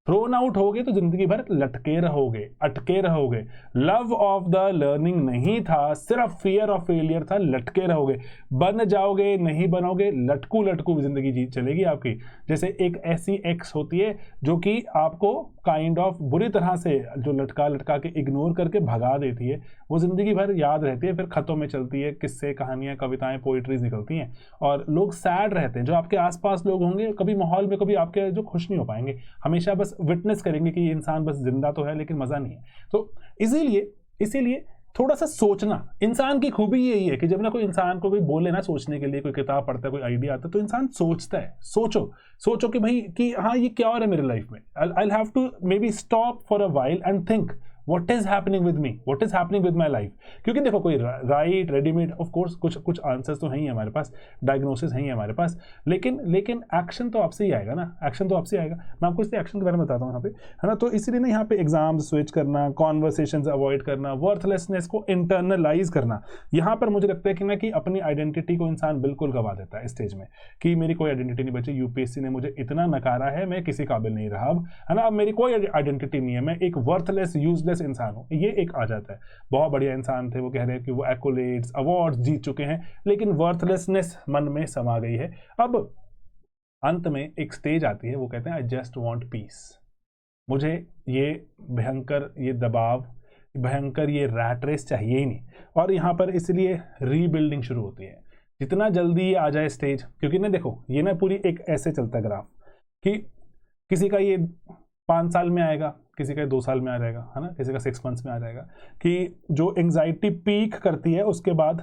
Thrown out होगे तो जिंदगी भर लटके रहोगे, अटके रहोगे। लव ऑफ द लर्निंग नहीं था, सिर्फ फियर ऑफ फेलियर था, लटके रहोगे। बन जाओगे, नहीं बनोगे, लटकू लटकू जिंदगी जी चलेगी आपकी। जैसे एक ऐसी एक्स होती है जो कि आपको काइंड ऑफ बुरी तरह से जो लटका लटका के इग्नोर करके भगा देती है, वो जिंदगी भर याद रहती है, फिर खतों में चलती है, किस्से कहानियां कविताएं पोइट्रीज निकलती हैं और लोग सैड रहते हैं। जो आपके आसपास लोग होंगे कभी माहौल में कभी आपके जो खुश नहीं हो पाएंगे, हमेशा बस विटनेस करेंगे कि ये इंसान बस जिंदा तो है लेकिन मजा नहीं है। तो इसीलिए थोड़ा सा सोचना, इंसान की खूबी यही है कि जब ना कोई इंसान को कोई बोले ना सोचने के लिए, कोई किताब पढ़ता है, कोई आइडिया आता है, तो इंसान सोचता है। सोचो कि भाई कि हाँ ये क्या हो रहा है मेरे लाइफ में, I have to maybe stop for a while and think what is happening with me, what is happening with my life. क्योंकि देखो कोई राइट रेडीमेड ऑफ कोर्स कुछ आंसर्स तो हैं ही हमारे पास, डायग्नोसिस है ही हमारे पास, लेकिन एक्शन तो आपसे ही आएगा ना, एक्शन तो आपसे आएगा। मैं आपको इसलिए एक्शन के बारे में बताता हूँ यहाँ पे, है ना। तो इसलिए ना यहाँ पे एग्जाम स्विच करना, कॉन्वर्सेशंस अवॉइड करना, वर्थलेसनेस को इंटरनलाइज करना, यहाँ पर मुझे लगता है कि ना कि अपनी आइडेंटिटी को इंसान बिल्कुल गवा देता है स्टेज में, कि मेरी कोई आइडेंटिटी नहीं बची, यूपीएससी ने मुझे इतना नकारा है, मैं किसी काबिल नहीं रहा अब, है ना, अब मेरी कोई आइडेंटिटी नहीं है, मैं एक वर्थलेस यूजलेस इंसान हूं, ये एक आ जाता है। बहुत बढ़िया इंसान थे, वो कह रहे हैं कि वो एक्कोलेड्स अवार्ड्स जीत चुके हैं, लेकिन वर्थलेसनेस मन में समा गई है। अब अंत में एक स्टेज आती है, वो कहते हैं आई जस्ट वांट पीस, मुझे ये भयंकर ये दबाव, भयंकर ये रैट रेस चाहिए ही नहीं। और यहाँ पर इसलिए रीबिल्डिंग शुरू होती है, जितना जल्दी ये आ जाए स्टेज, क्योंकि ना देखो ये ना पूरी एक ऐसे चलता है ग्राफ कि किसी का ये 5 साल में आएगा, किसी का 2 साल में आ जाएगा, है ना, किसी का 6 मंथ्स में आ जाएगा, कि जो एंग्जाइटी पीक करती है उसके बाद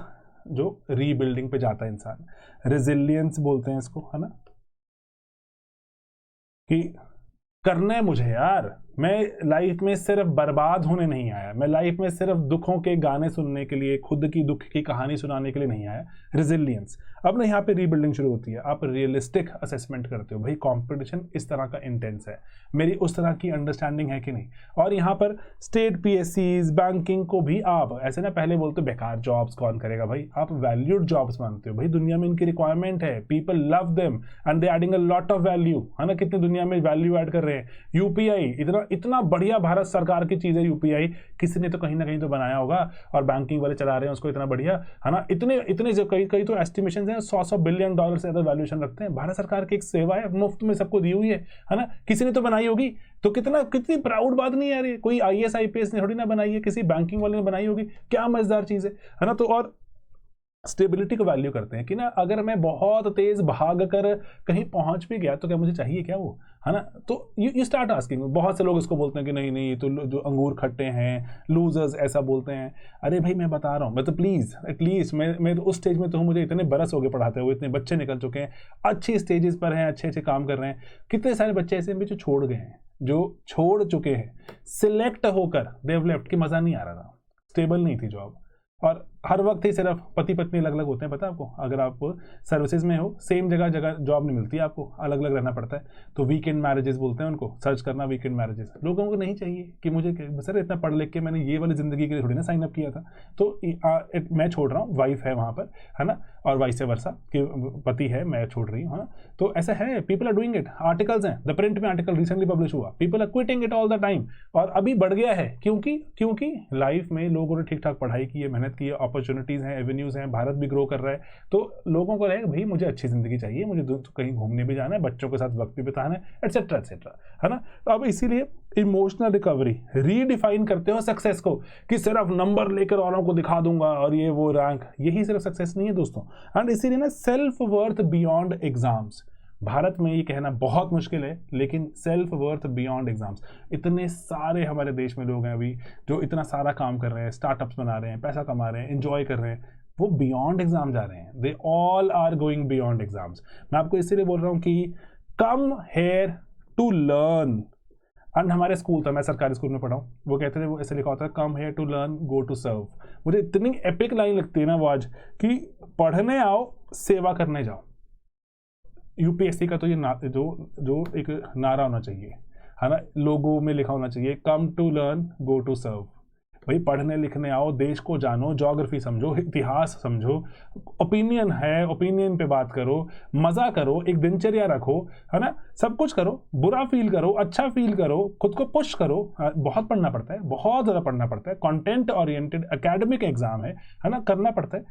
जो रीबिल्डिंग पे जाता है इंसान, रेजिलियंस बोलते हैं इसको, है ना, कि करना है मुझे यार, मैं लाइफ में सिर्फ बर्बाद होने नहीं आया, मैं लाइफ में सिर्फ दुखों के गाने सुनने के लिए, खुद की दुख की कहानी सुनाने के लिए नहीं आया। रेजिलियंस। अब ना यहाँ पे रीबिल्डिंग शुरू होती है, आप रियलिस्टिक असेसमेंट करते हो, भाई कंपटीशन इस तरह का इंटेंस है, मेरी उस तरह की अंडरस्टैंडिंग है कि नहीं। और यहाँ पर स्टेट पीएससीज, बैंकिंग को भी आप ऐसे ना पहले बोलते हो बेकार जॉब्स कौन करेगा, भाई आप वैल्यूड जॉब्स मानते हो, भाई दुनिया में इनकी रिक्वायरमेंट है, people love them and they adding a lot of value, है ना, कितने दुनिया में वैल्यू ऐड कर रहे हैं। यूपीआई इतना बढ़िया भारत सरकार की चीज है यूपीआई, किसी ने तो कहीं ना कहीं तो बनाया होगा, और बैंकिंग वाले चला रहे हैं उसको इतना बढ़िया, है ना, इतने जो कई तो एस्टिमेशन है 100 बिलियन डॉलर से ज्यादा वैल्यूएशन रखते हैं। भारत सरकार की एक सेवा है, मुफ्त में सबको दी हुई है ना, किसी ने तो बनाई होगी, तो कितनी प्राउड बात नहीं है, कोई आईएएस आईपीएस ने थोड़ी ना बनाई है, किसी बैंकिंग वाले ने बनाई होगी, क्या मजेदार चीज है ना। तो और स्टेबिलिटी को वैल्यू करते हैं कि ना अगर मैं बहुत तेज भाग कर कहीं पहुंच भी गया तो क्या मुझे चाहिए क्या वो, है ना। तो यू स्टार्ट आस्किंग। बहुत से लोग इसको बोलते हैं कि नहीं नहीं तो जो अंगूर खट्टे हैं, लूजर्स ऐसा बोलते हैं। अरे भाई मैं बता रहा हूँ, मैं तो प्लीज़ एटलीस्ट मैं तो उस स्टेज में तो हूँ, मुझे इतने बरस हो गए पढ़ाते हुए, इतने बच्चे निकल चुके हैं, अच्छी स्टेजेस पर हैं, अच्छे अच्छे काम कर रहे हैं। कितने सारे बच्चे ऐसे हैं जो छोड़ गए हैं, जो छोड़ चुके हैं, सिलेक्ट होकर देव लेफ्ट, की मज़ा नहीं आ रहा था, स्टेबल नहीं थी जॉब, और हर वक्त ही सिर्फ पति पत्नी अलग अलग होते हैं, पता है आपको। अगर आप सर्विसेज में हो, सेम जगह जॉब नहीं मिलती है आपको, अलग अलग रहना पड़ता है। तो वीकेंड मैरिजेस बोलते हैं उनको, सर्च करना वीकेंड मैरिजेस। लोगों को नहीं चाहिए कि मुझे सर इतना पढ़ लिख के मैंने ये वाली जिंदगी के लिए थोड़ी ना साइन अप किया था, तो मैं छोड़ रहा हूँ, वाइफ है वहाँ पर, है ना, और वाइस वर्सा कि पति है, मैं छोड़ रही हूँ, है ना। तो ऐसा है, people are doing it, articles हैं, द प्रिंट में आर्टिकल रिसेंटली पब्लिश हुआ, people are quitting it all the time. और अभी बढ़ गया है क्योंकि लाइफ में लोगों ने ठीक ठाक पढ़ाई की है, मेहनत की है, अपॉर्चुनिटीज़ हैं, एवेन्यूज़ हैं, भारत भी ग्रो कर रहा है, तो लोगों को रहेगा भाई मुझे अच्छी ज़िंदगी चाहिए, मुझे कहीं घूमने भी जाना है, बच्चों के साथ वक्त भी बिताना है, एटसेट्रा एटसेट्रा, है ना। तो अब इसीलिए इमोशनल रिकवरी रीडिफाइन करते हो सक्सेस को, कि सिर्फ नंबर लेकर औरों को दिखा दूंगा और ये वो रैंक, यही सिर्फ सक्सेस नहीं है दोस्तों। एंड इसीलिए ना self worth beyond exams, Bharat में ये कहना बहुत मुश्किल है, लेकिन सेल्फ वर्थ बियॉन्ड एग्जाम्स। इतने सारे हमारे देश में लोग हैं अभी जो इतना सारा काम कर रहे हैं, स्टार्टअप्स बना रहे हैं, पैसा कमा रहे हैं, एंजॉय कर रहे हैं, वो बियॉन्ड एग्जाम जा रहे हैं, they all are going beyond exams. मैं आपको इसीलिए बोल रहा हूँ कि come here to learn. And हमारे स्कूल था, मैं सरकारी स्कूल में पढ़ा हूँ, वो कहते थे, वो ऐसे लिखा होता है, come here to learn go to serve. मुझे इतनी एपिक लाइन लगती है ना वो आज, कि पढ़ने आओ सेवा करने जाओ। यूपीएससी का तो ये जो एक नारा होना चाहिए, है ना, लोगों में लिखा होना चाहिए, come to learn go to serve. भाई पढ़ने लिखने आओ, देश को जानो, ज्योग्राफी समझो, इतिहास समझो, ओपिनियन है, ओपिनियन पे बात करो, मजा करो, एक दिनचर्या रखो, है ना, सब कुछ करो, बुरा फील करो, अच्छा फील करो, खुद को पुश करो। बहुत पढ़ना पड़ता है, बहुत ज़्यादा पढ़ना पड़ता है, कंटेंट ओरिएंटेड एकेडमिक एग्जाम है ना, करना पड़ता है।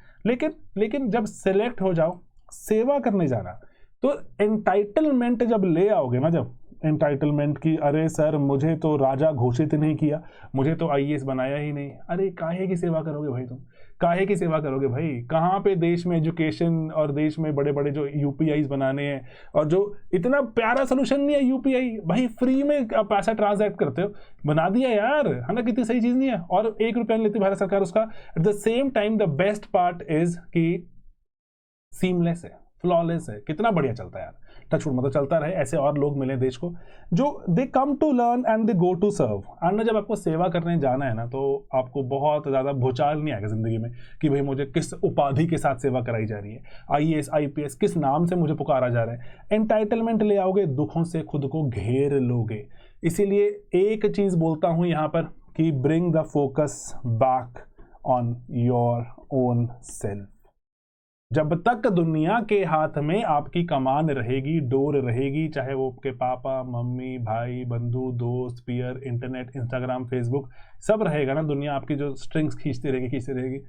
लेकिन जब सिलेक्ट हो जाओ, सेवा करने जाना, तो एंटाइटलमेंट जब ले आओगे ना, जब एंटाइटलमेंट की, अरे सर मुझे तो राजा घोषित नहीं किया, मुझे तो आईएएस बनाया ही नहीं, अरे काहे की सेवा करोगे भाई तुम, काहे की सेवा करोगे भाई? कहाँ पे देश में एजुकेशन और देश में बड़े बड़े जो यूपीआईज बनाने हैं, और जो इतना प्यारा सोल्यूशन नहीं है यूपीआई, भाई फ्री में आप पैसा ट्रांसैक्ट करते हो, बना दिया यार, है ना, कितनी सही चीज़ नहीं है, और 1 रुपया नहीं लेती भारत सरकार उसका। At the same time the best part is कि सीमलेस है, फ्लॉलेस है, कितना बढ़िया चलता है यार, टचवुड, मतलब चलता रहे, ऐसे और लोग मिले देश को जो they come to learn and they go to serve. And जब आपको सेवा करने जाना है ना, तो आपको बहुत ज़्यादा भूचाल नहीं आएगा ज़िंदगी में कि भाई मुझे किस उपाधि के साथ सेवा कराई जा रही है, आईएएस आईपीएस किस नाम से मुझे पुकारा जा रहा है। एंटाइटलमेंट ले आओगे, दुखों से खुद को घेर लोगे। इसीलिए एक चीज़ बोलता हूँ यहाँ पर कि bring the focus back on your own self. जब तक दुनिया के हाथ में आपकी कमान रहेगी, डोर रहेगी, चाहे वो आपके पापा मम्मी भाई बंधु दोस्त पीयर इंटरनेट इंस्टाग्राम फेसबुक सब रहेगा ना, दुनिया आपकी जो स्ट्रिंग्स खींचती रहेगी,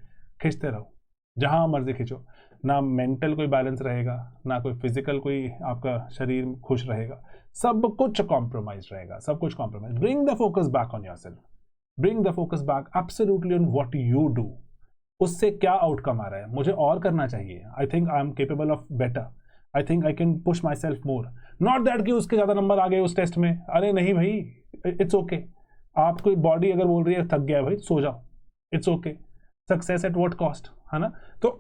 खींचते रहो, जहाँ मर्जी खींचो, ना मेंटल कोई बैलेंस रहेगा, ना कोई फिजिकल कोई आपका शरीर खुश रहेगा, सब कुछ कॉम्प्रोमाइज रहेगा, सब कुछ compromise. Bring the focus back on yourself, bring the focus back absolutely on what you do. उससे क्या आउटकम आ रहा है, मुझे और करना चाहिए, I think I am capable of better, I think I can push my self more, not that कि उसके ज़्यादा नंबर आ गए उस टेस्ट में, अरे नहीं भाई, इट्स ओके। आपको बॉडी अगर बोल रही है थक गया भाई सो जाओ, it's okay. Success at what cost, है ना। तो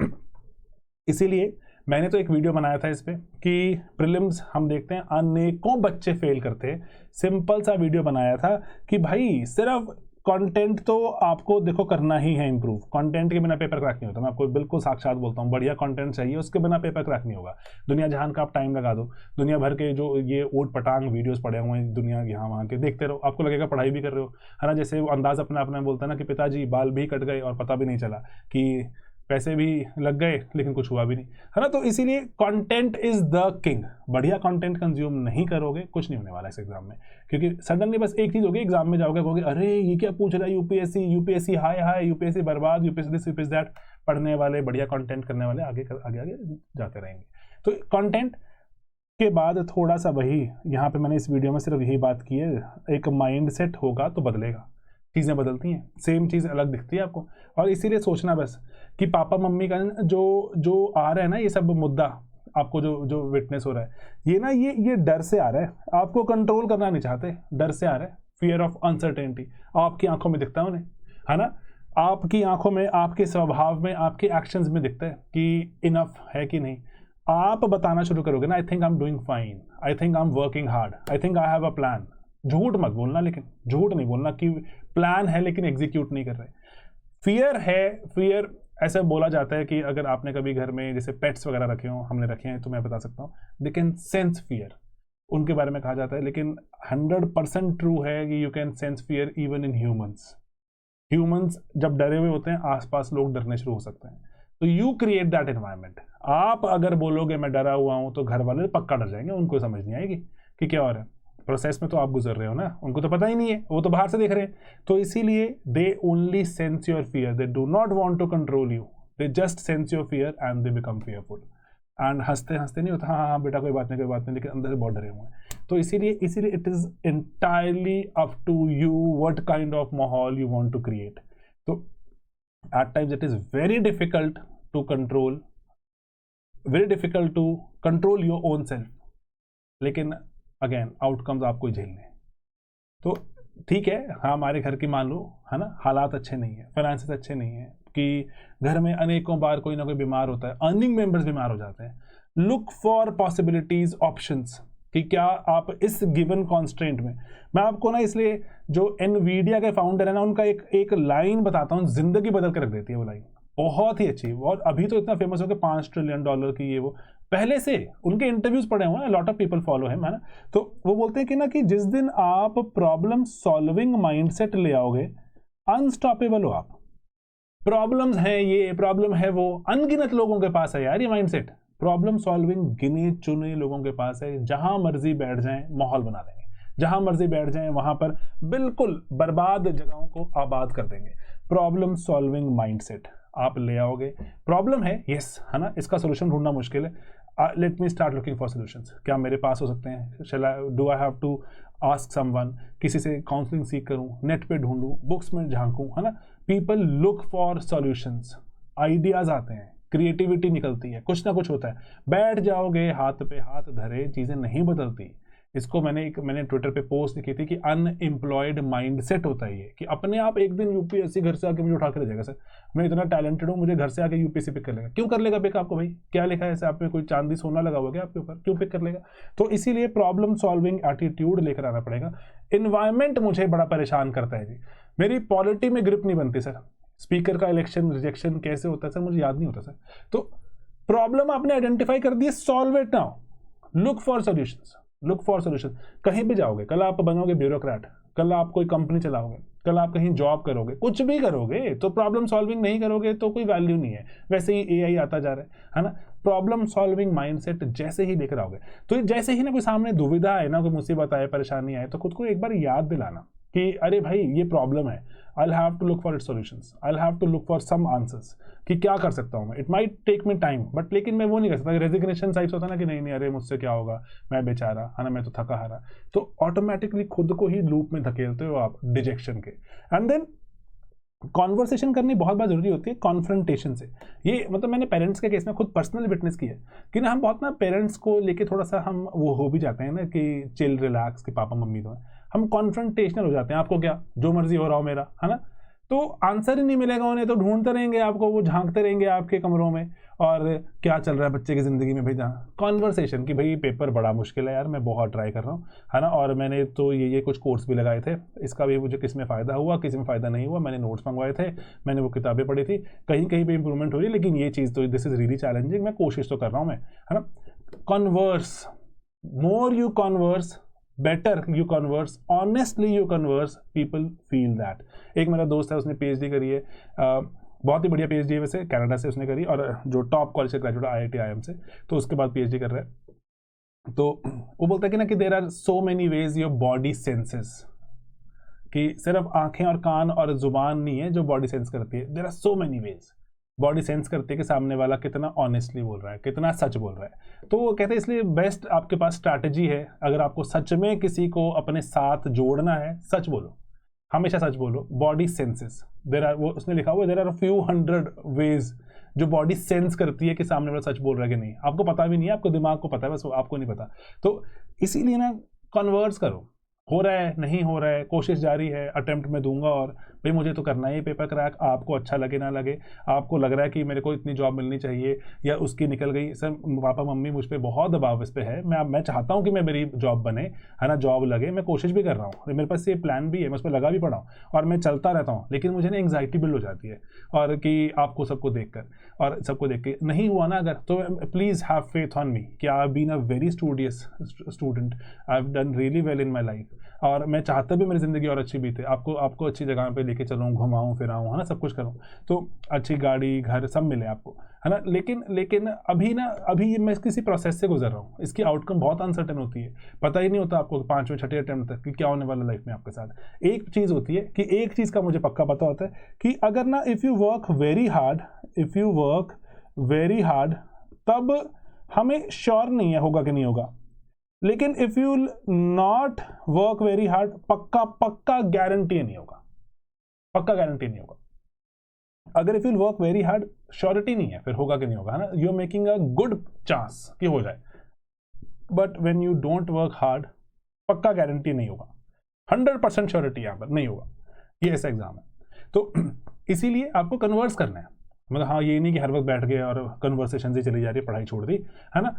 इसीलिए मैंने तो एक वीडियो बनाया था इस पर कि प्रीलिम्स हम देखते हैं अनेकों बच्चे फेल करते हैं, सिंपल सा वीडियो बनाया था कि भाई सिर्फ कंटेंट तो आपको देखो करना ही है इंप्रूव, कंटेंट के बिना पेपर क्रैक नहीं होता, मैं आपको बिल्कुल साक्षात बोलता हूँ, बढ़िया कंटेंट चाहिए, उसके बिना पेपर क्रैक नहीं होगा। दुनिया जहान का आप टाइम लगा दो, दुनिया भर के जो ये ऊट पटांग वीडियोस पड़े हुए हैं दुनिया यहाँ वहाँ के, देखते रहो, आपको लगेगा पढ़ाई भी कर रहे हो, है ना। जैसे वो अंदाज अपने आप में बोलता है ना कि पिताजी बाल भी कट गए और पता भी नहीं चला, कि पैसे भी लग गए लेकिन कुछ हुआ भी नहीं, है ना। तो इसीलिए कंटेंट इज द किंग। बढ़िया कंटेंट कंज्यूम नहीं करोगे, कुछ नहीं होने वाला इस एग्जाम में, क्योंकि सडनली बस एक चीज होगी, एग्जाम में जाओगे कहोगे अरे ये क्या पूछ रहा है यूपीएससी हाय हाय, यूपीएससी बर्बाद, यूपीएससी दिस यूपीएससी दैट। पढ़ने वाले बढ़िया कंटेंट करने वाले आगे आगे जाते रहेंगे। तो कंटेंट के बाद थोड़ा सा वही, यहाँ पे मैंने इस वीडियो में सिर्फ यही बात की है, एक माइंड सेट होगा तो बदलेगा, चीज़ें बदलती हैं, सेम चीज़ अलग दिखती है आपको। और इसीलिए सोचना बस कि पापा मम्मी का जो आ रहा है ना, ये सब मुद्दा आपको जो विटनेस हो रहा है, ये ना ये डर से आ रहा है, आपको कंट्रोल करना नहीं चाहते, डर से आ रहा है, फियर ऑफ अनसर्टेनिटी। आपकी आंखों में दिखता है उन्हें, है ना, आपकी आंखों में, आपके स्वभाव में, आपके एक्शंस में दिखता है कि इनफ है कि नहीं। आप बताना शुरू करोगे ना, I think I am doing fine, I think I am working hard, I think I have a plan. झूठ मत बोलना, लेकिन झूठ नहीं बोलना कि प्लान है लेकिन एग्जीक्यूट नहीं कर रहे। फियर है, फियर ऐसा बोला जाता है कि अगर आपने कभी घर में जैसे पेट्स वगैरह रखे हो, हमने रखे हैं तो मैं बता सकता हूँ, दे कैन सेंस फियर, उनके बारे में कहा जाता है। लेकिन 100% ट्रू है कि you can sense fear even in humans. Humans जब डरे हुए होते हैं, आसपास लोग डरने शुरू हो सकते हैं। तो यू क्रिएट दैट एनवायरनमेंट। आप अगर बोलोगे मैं डरा हुआ हूँ तो घर वाले पक्का डर जाएंगे, उनको समझ नहीं आएगी कि क्या हो रहा है। प्रोसेस में तो आप गुजर रहे हो ना, उनको तो पता ही नहीं है, वो तो बाहर से देख रहे हैं। तो इसीलिए they only sense your fear, they do not want to control you, they just sense your fear and they become fearful. And हंसते हंसते नहीं होता, हाँ हाँ बेटा कोई बात नहीं, लेकिन अंदर से बहुत डरे हुए हैं। तो इसीलिए it is entirely up to you what kind of माहौल यू वांट टू क्रिएट। तो at times it is very difficult to control your own self, लेकिन अगेन आउटकम्स आपको ही झेलने। तो ठीक है, हाँ हमारे घर की मान लो, है ना, हालात अच्छे नहीं है, फाइनेंसेस अच्छे नहीं है, कि घर में अनेकों बार कोई ना कोई बीमार होता है, अर्निंग मेंबर्स बीमार हो जाते हैं, लुक फॉर पॉसिबिलिटीज, ऑप्शंस, कि क्या आप इस गिवन कॉन्स्ट्रेंट में, मैं आपको ना इसलिए जो एनवीडिया के फाउंडर है ना, उनका एक लाइन बताता हूँ, जिंदगी बदल के रख देती है वो लाइन, बहुत ही अच्छी, और अभी तो इतना फेमस हो गया, $5 ट्रिलियन की ये वो, पहले से उनके इंटरव्यूज पड़े हुए हैं, lot of people follow him, है ना। तो वो बोलते हैं कि ना कि जिस दिन आप प्रॉब्लम सॉल्विंग माइंडसेट ले आओगे, अनस्टॉपेबल हो आप। प्रॉब्लम्स हैं, ये प्रॉब्लम है वो, अनगिनत लोगों के पास है यार ये माइंडसेट, प्रॉब्लम सॉल्विंग गिने चुने लोगों के पास है, जहां मर्जी बैठ जाएं माहौल बना देंगे, जहां मर्जी बैठ जाएं वहां पर बिल्कुल बर्बाद जगहों को आबाद कर देंगे। प्रॉब्लम सॉल्विंग माइंडसेट आप ले आओगे, प्रॉब्लम है, यस, है ना, इसका सोल्यूशन ढूंढना मुश्किल है, let me start looking for solutions, क्या मेरे पास हो सकते हैं, do I have to ask someone, किसी से काउंसलिंग सीख करूं, नेट पे ढूंढूं, बुक्स में झांकूं, है ना। People look for solutions, ideas आते हैं, क्रिएटिविटी निकलती है, कुछ ना कुछ होता है, बैठ जाओगे हाथ पे हाथ धरे, चीजें नहीं बदलती। इसको मैंने ट्विटर पे पोस्ट लिखी थी कि अनएम्प्लॉयड माइंडसेट होता है ये, कि अपने आप एक दिन यूपीएससी घर से आके मुझे उठा कर ले जाएगा, सर मैं इतना टैलेंटेड हूँ, मुझे घर से आके यूपीएससी पिक कर लेगा। क्यों कर लेगा पिक आपको भाई, क्या लिखा है ऐसे, आप में कोई चांदी सोना लगा हुआ क्या आपके ऊपर, क्यों पिक कर लेगा। तो इसीलिए प्रॉब्लम सॉल्विंग एटीट्यूड लेकर आना पड़ेगा। इन्वायरमेंट मुझे बड़ा परेशान करता है जी, मेरी पॉलिटी में ग्रिप नहीं बनती सर, स्पीकर का इलेक्शन रिजेक्शन कैसे होता है सर, मुझे याद नहीं होता सर। तो प्रॉब्लम आपने आइडेंटिफाई कर दी, solve it now, look for solutions, look for solution. कहीं भी जाओगे, कल आप बनोगे ब्यूरोक्रेट, कल आप कोई कंपनी चलाओगे, कल आप कहीं जॉब करोगे, कुछ भी करोगे, तो प्रॉब्लम सॉल्विंग नहीं करोगे तो कोई वैल्यू नहीं है। वैसे ही एआई आता जा रहा है ना। प्रॉब्लम सॉल्विंग माइंडसेट जैसे ही लेकर आओगे, तो जैसे ही ना कोई सामने दुविधा आए ना, कोई मुसीबत आए, परेशानी आए, तो खुद को एक बार याद दिलाना कि अरे भाई ये प्रॉब्लम है, I'll have to look for its solutions, I'll have to look for some answers, कि क्या कर सकता हूँ मैं, it might take me time, but लेकिन मैं वो नहीं कर सकता, रेजिग्नेशन टाइप्स होता है ना कि नहीं नहीं अरे मुझसे क्या होगा, मैं बेचारा, है ना, मैं तो थका हारा, तो ऑटोमेटिकली खुद को ही लूप में धकेलते हो आप डिजेक्शन के। एंड देन कॉन्वर्सेशन करनी बहुत बार जरूरी होती है, कॉन्फ्रंटेशन से। ये मतलब मैंने पेरेंट्स के केस में खुद पर्सनल विटनेस की है कि ना, हम बहुत ना पेरेंट्स को लेके थोड़ा सा हम वो हो भी जाते हैं ना कि चिल रिलैक्स, कि पापा मम्मी तो है, हम कॉन्फ्रंटेशनल हो जाते हैं, आपको क्या, जो मर्जी हो रहा हो मेरा, है ना। तो आंसर ही नहीं मिलेगा उन्हें, तो ढूंढते रहेंगे आपको, वो झांकते रहेंगे आपके कमरों में, और क्या चल रहा है बच्चे की ज़िंदगी में भाई, जहाँ कॉन्वर्सेशन कि भाई पेपर बड़ा मुश्किल है यार, मैं बहुत ट्राई कर रहा हूँ, है ना, और मैंने तो ये कुछ कोर्स भी लगाए थे, इसका भी मुझे किस में फ़ायदा हुआ, किस में फ़ायदा नहीं हुआ, मैंने नोट्स मंगवाए थे, मैंने वो किताबें पढ़ी थी, कहीं कहीं पे इंप्रूवमेंट हो रही है, लेकिन ये चीज़ तो दिस इज़ रियली चैलेंजिंग, मैं कोशिश तो कर रहा हूँ मैं, है ना। Converse, more you converse better you converse, honestly you converse, people feel that. एक मेरा दोस्त है, उसने पीएचडी करी है, बहुत ही बढ़िया पीएचडी है वैसे, कनाडा से उसने करी, और जो टॉप कॉलेज से ग्रेजुएट आईआईटी आईएम से, तो उसके बाद पीएचडी कर रहा है। तो वो बोलता है कि ना कि there are so many ways your body senses, कि सिर्फ आंखें और कान और जुबान नहीं है जो बॉडी सेंस करती है, there are so many ways body sense करती है कि सामने वाला कितना ऑनेस्टली बोल रहा है, कितना सच बोल रहा है। तो वो कहते हैं इसलिए बेस्ट आपके पास स्ट्रैटेजी है, अगर आपको सच में किसी को अपने साथ जोड़ना है, सच बोलो, हमेशा सच बोलो। बॉडी सेंसेस, देयर आर, वो उसने लिखा हुआ है, there are few hundred ways जो बॉडी सेंस करती है कि सामने वाला सच बोल रहा है कि नहीं, आपको पता भी नहीं है, आपको दिमाग को पता है, बस आपको नहीं पता। तो इसीलिए ना कन्वर्स करो, हो रहा है नहीं हो रहा है, कोशिश जारी है, अटेम्प्ट में दूंगा, और भाई मुझे तो करना है पेपर क्रैक, आपको अच्छा लगे ना लगे, आपको लग रहा है कि मेरे को इतनी जॉब मिलनी चाहिए या उसकी निकल गई, सर पापा मम्मी मुझ पर बहुत दबाव इस पर है, मैं चाहता हूँ कि मैं मेरी जॉब बने, है ना, जॉब लगे, मैं कोशिश भी कर रहा हूँ, मेरे पास ये प्लान भी है, मैं उस पर लगा भी पड़ा हूँ, और मैं चलता रहता हूँ, लेकिन मुझे ना एंग्जाइटी बिल्ड हो जाती है, और कि आपको सबको देख कर, और सबको देख के नहीं हुआ ना अगर, तो please have faith on me कि I have been a very studious student, I have done really well in my life, और मैं चाहता भी मेरी ज़िंदगी और अच्छी बीते, आपको अच्छी जगह पे लेके चलूँ, घुमाऊँ फिराऊँ, है ना, सब कुछ करूँ, तो अच्छी गाड़ी घर सब मिले आपको, है ना। लेकिन अभी मैं किसी प्रोसेस से गुजर रहा हूँ, इसकी आउटकम बहुत अनसर्टेन होती है, पता ही नहीं होता आपको 5वें 6ठे अटेम्प्ट तक कि क्या होने वाला लाइफ में आपके साथ। एक चीज़ होती है कि एक चीज़ का मुझे पक्का पता होता है कि अगर ना if you work very hard, तब हमें श्योर नहीं है होगा कि नहीं होगा, लेकिन if you not work very hard, पक्का गारंटी नहीं होगा, पक्का गारंटी नहीं होगा। अगर if you work very hard, surety नहीं है फिर होगा कि नहीं होगा, है ना, you are making a good chance कि हो जाए, but when you don't work hard, पक्का गारंटी नहीं होगा, 100% श्योरिटी यहां पर नहीं होगा। ये ऐसा एग्जाम है। तो इसीलिए आपको कन्वर्स करना है, मतलब हाँ ये नहीं कि हर वक्त बैठ गए और कन्वर्सेशन से चली जा रही है, पढ़ाई छोड़ दी, है ना,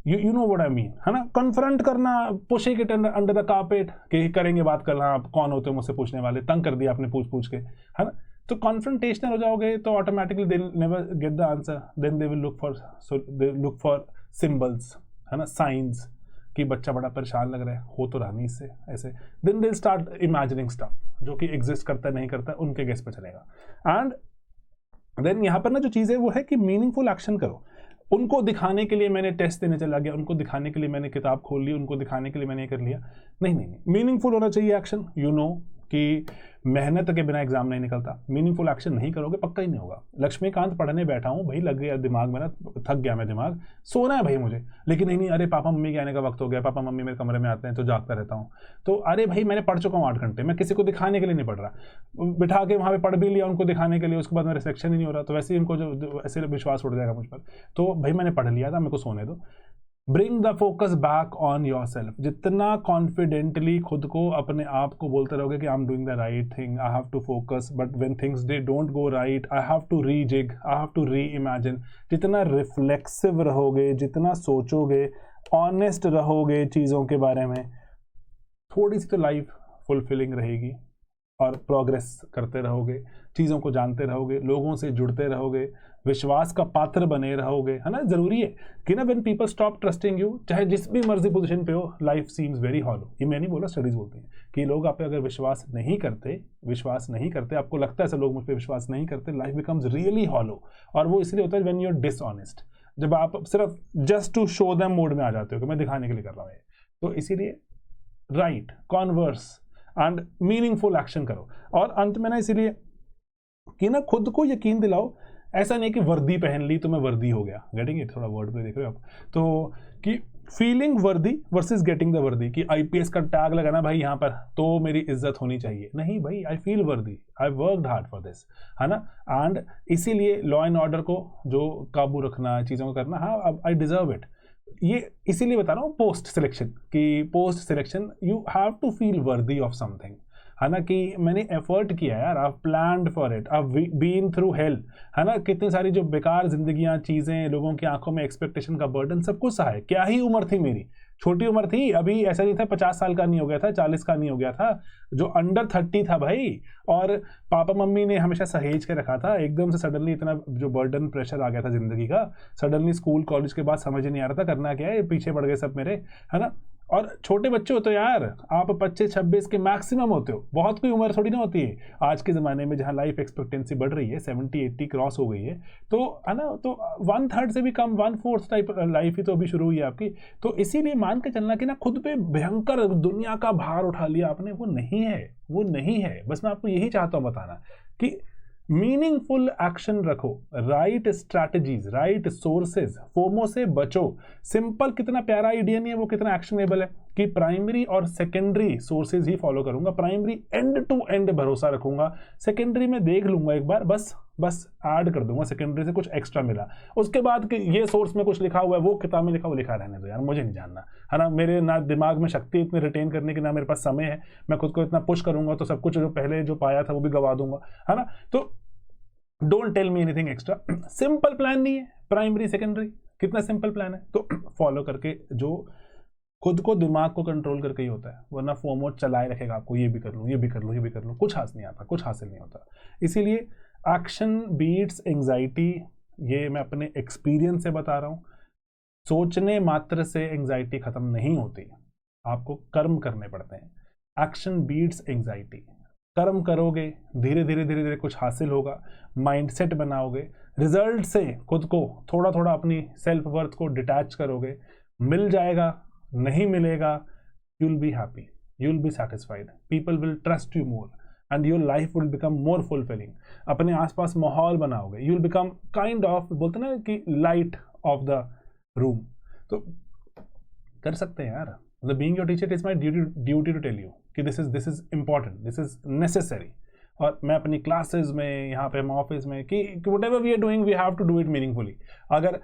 you know what I mean, है ना, कन्फ्रंट करना, pushing it under the carpet कि करेंगे बात कल, हाँ आप कौन होते हो मुझसे पूछने वाले, तंग कर दिया आपने पूछ पूछ के, है ना, तो कॉन्फ्रंटेशनल हो जाओगे तो automatically they never get the answer, then they will look for symbols, है ना, साइंस, कि बच्चा बड़ा परेशान लग रहा है, हो तो रहा नहीं इससे ऐसे, then they start imagining stuff जो कि एग्जिस्ट करता नहीं करता उनके गेस पे चलेगा। एंड देन यहाँ पर ना जो चीज़ है वो है कि मीनिंगफुल एक्शन करो। उनको दिखाने के लिए मैंने टेस्ट देने चला गया, उनको दिखाने के लिए मैंने किताब खोल ली, उनको दिखाने के लिए मैंने ये कर लिया, नहीं नहीं नहीं, मीनिंगफुल होना चाहिए एक्शन। यू नो कि मेहनत के बिना एग्जाम नहीं निकलता, मीनिंगफुल एक्शन नहीं करोगे पक्का ही नहीं होगा। लक्ष्मीकांत पढ़ने बैठा हूँ भाई, लग गया दिमाग में ना, थक गया मैं, दिमाग सोना है भाई मुझे, लेकिन नहीं अरे पापा मम्मी के आने का वक्त हो गया, पापा मम्मी मेरे कमरे में आते हैं तो जागता रहता हूँ, तो अरे भाई मैंने पढ़ चुका हूँ 8 घंटे, मैं किसी को दिखाने के लिए नहीं पढ़ रहा, बिठा के वहाँ पे पढ़ भी लिया उनको दिखाने के लिए, उसके बाद मेरा सिलेक्शन ही नहीं हो रहा, तो वैसे ही उनको जो ऐसे विश्वास उठ जाएगा मुझ पर, तो भाई मैंने पढ़ लिया था, मेरे को सोने दो। Bring the focus back on योर सेल्फ। जितना कॉन्फिडेंटली खुद को अपने आप को बोलते रहोगे कि I am doing the right thing, I have to focus, but when things they don't go right I have to rejig, I have to reimagine, जितना रिफ्लेक्सिव रहोगे, जितना सोचोगे, ऑनेस्ट रहोगे चीज़ों के बारे में, थोड़ी सी तो लाइफ फुलफिलिंग रहेगी और प्रोग्रेस करते रहोगे, चीज़ों को जानते रहोगे, लोगों से जुड़ते रहोगे, विश्वास का पात्र बने रहोगे, है ना। जरूरी है कि ना when people stop trusting you, चाहे जिस भी मर्जी पोजीशन पे हो, लाइफ सीम्स वेरी हॉलो। ये मैं नहीं बोला, स्टडीज बोलती हैं कि लोग आप पे अगर विश्वास नहीं करते, आपको लगता है ऐसे लोग मुझ पर विश्वास नहीं करते, लाइफ बिकम्स रियली हॉलो। और वो इसलिए होता है व्हेन यू आर डिसऑनेस्ट, जब आप सिर्फ just to show them mode में आ जाते हो कि मैं दिखाने के लिए कर रहा हूँ। तो इसीलिए right, converse and meaningful action करो। और अंत में ना इसीलिए कि ना खुद को यकीन दिलाओ, ऐसा नहीं कि वर्दी पहन ली तो मैं वर्दी हो गया, गेटिंग इट, थोड़ा वर्ड पे देख रहे हो आप, तो कि फीलिंग वर्दी वर्सेस गेटिंग द वर्दी, कि आईपीएस का टैग लगाना भाई यहाँ पर तो मेरी इज्जत होनी चाहिए, नहीं भाई, आई फील वर्दी, I worked hard for this, है ना। एंड इसीलिए लॉ एंड ऑर्डर को जो काबू रखना, चीज़ों को करना, हाँ अब आई डिजर्व इट, ये इसीलिए बता रहा हूँ पोस्ट सिलेक्शन, कि post selection you have to feel worthy of something, है ना, कि मैंने एफर्ट किया यार, I planned for it, I been through hell, है ना, कितनी सारी जो बेकार जिंदगियां, चीज़ें, लोगों की आंखों में एक्सपेक्टेशन का बर्डन, सब कुछ सहा है। क्या ही उम्र थी मेरी, छोटी उम्र थी, अभी ऐसा नहीं था 50 साल का नहीं हो गया था, 40 का नहीं हो गया था, जो अंडर 30 था भाई। और पापा मम्मी ने हमेशा सहेज के रखा था, एकदम से सडनली इतना जो बर्डन प्रेशर आ गया था जिंदगी का, सडनली स्कूल कॉलेज के बाद समझ नहीं आ रहा था करना क्या है, पीछे पड़ गए सब मेरे, है ना। और छोटे बच्चे होते हो यार आप, 25-26 के मैक्सिमम होते हो, बहुत कोई उम्र थोड़ी ना होती है आज के ज़माने में, जहाँ लाइफ एक्सपेक्टेंसी बढ़ रही है, 70-80 क्रॉस हो गई है, तो है ना, तो 1/3 से भी कम, 1/4 टाइप लाइफ ही तो अभी शुरू हुई है आपकी। तो इसीलिए मान के चलना कि ना खुद पे भयंकर दुनिया का भार उठा लिया आपने, वो नहीं है, वो नहीं है। बस मैं आपको यही चाहता हूँ बताना कि मीनिंगफुल एक्शन रखो, right strategies, right sources, FOMO से बचो। सिंपल कितना प्यारा आइडिया नहीं है वो, कितना एक्शनेबल है कि प्राइमरी और सेकेंडरी सोर्सेज ही फॉलो करूंगा, प्राइमरी एंड टू एंड भरोसा रखूंगा, सेकेंडरी में देख लूंगा एक बार, बस ऐड कर दूंगा, सेकेंडरी से कुछ एक्स्ट्रा मिला, उसके बाद कि ये सोर्स में कुछ लिखा हुआ है, वो किताब में लिखा हुआ, लिखा रहने दो यार, मुझे नहीं जानना, है ना। मेरे ना दिमाग में शक्ति इतनी रिटेन करने की, ना मेरे पास समय है, मैं खुद को इतना पुश करूंगा तो सब कुछ जो पहले जो पाया था वो भी गवा दूंगा, है ना। तो don't tell me anything extra. Simple plan नहीं है, प्राइमरी सेकेंडरी कितना सिंपल प्लान है, तो फॉलो करके जो खुद को, दिमाग को कंट्रोल करके ही होता है, वरना फोमो चलाए रखेगा आपको, ये भी कर लूँ, ये भी कर लूँ, ये भी कर लूँ, कुछ हासिल नहीं आता, कुछ हासिल नहीं होता। इसीलिए एक्शन बीट्स एंग्जाइटी, ये मैं अपने एक्सपीरियंस से बता रहा हूँ। सोचने मात्र से एंग्जाइटी खत्म नहीं होती, आपको कर्म करने पड़ते हैं। एक्शन बीट्स एंग्जाइटी, कर्म करोगे, धीरे धीरे कुछ हासिल होगा, माइंडसेट बनाओगे, रिजल्ट से खुद को थोड़ा थोड़ा अपनी सेल्फ वर्थ को डिटैच करोगे, मिल जाएगा, नहीं मिलेगा, you will be happy, you will be satisfied, people will trust you more and your life will become more fulfilling. अपने आसपास माहौल बनाओगे, you will become kind of, बोलते ना कि लाइट ऑफ द रूम। तो कर सकते हैं यार, मतलब being your teacher is my duty to tell you कि this is important, this is necessary. और मैं अपनी क्लासेस में, यहाँ पे हम ऑफिस में, कि whatever we are doing we have to do it meaningfully. अगर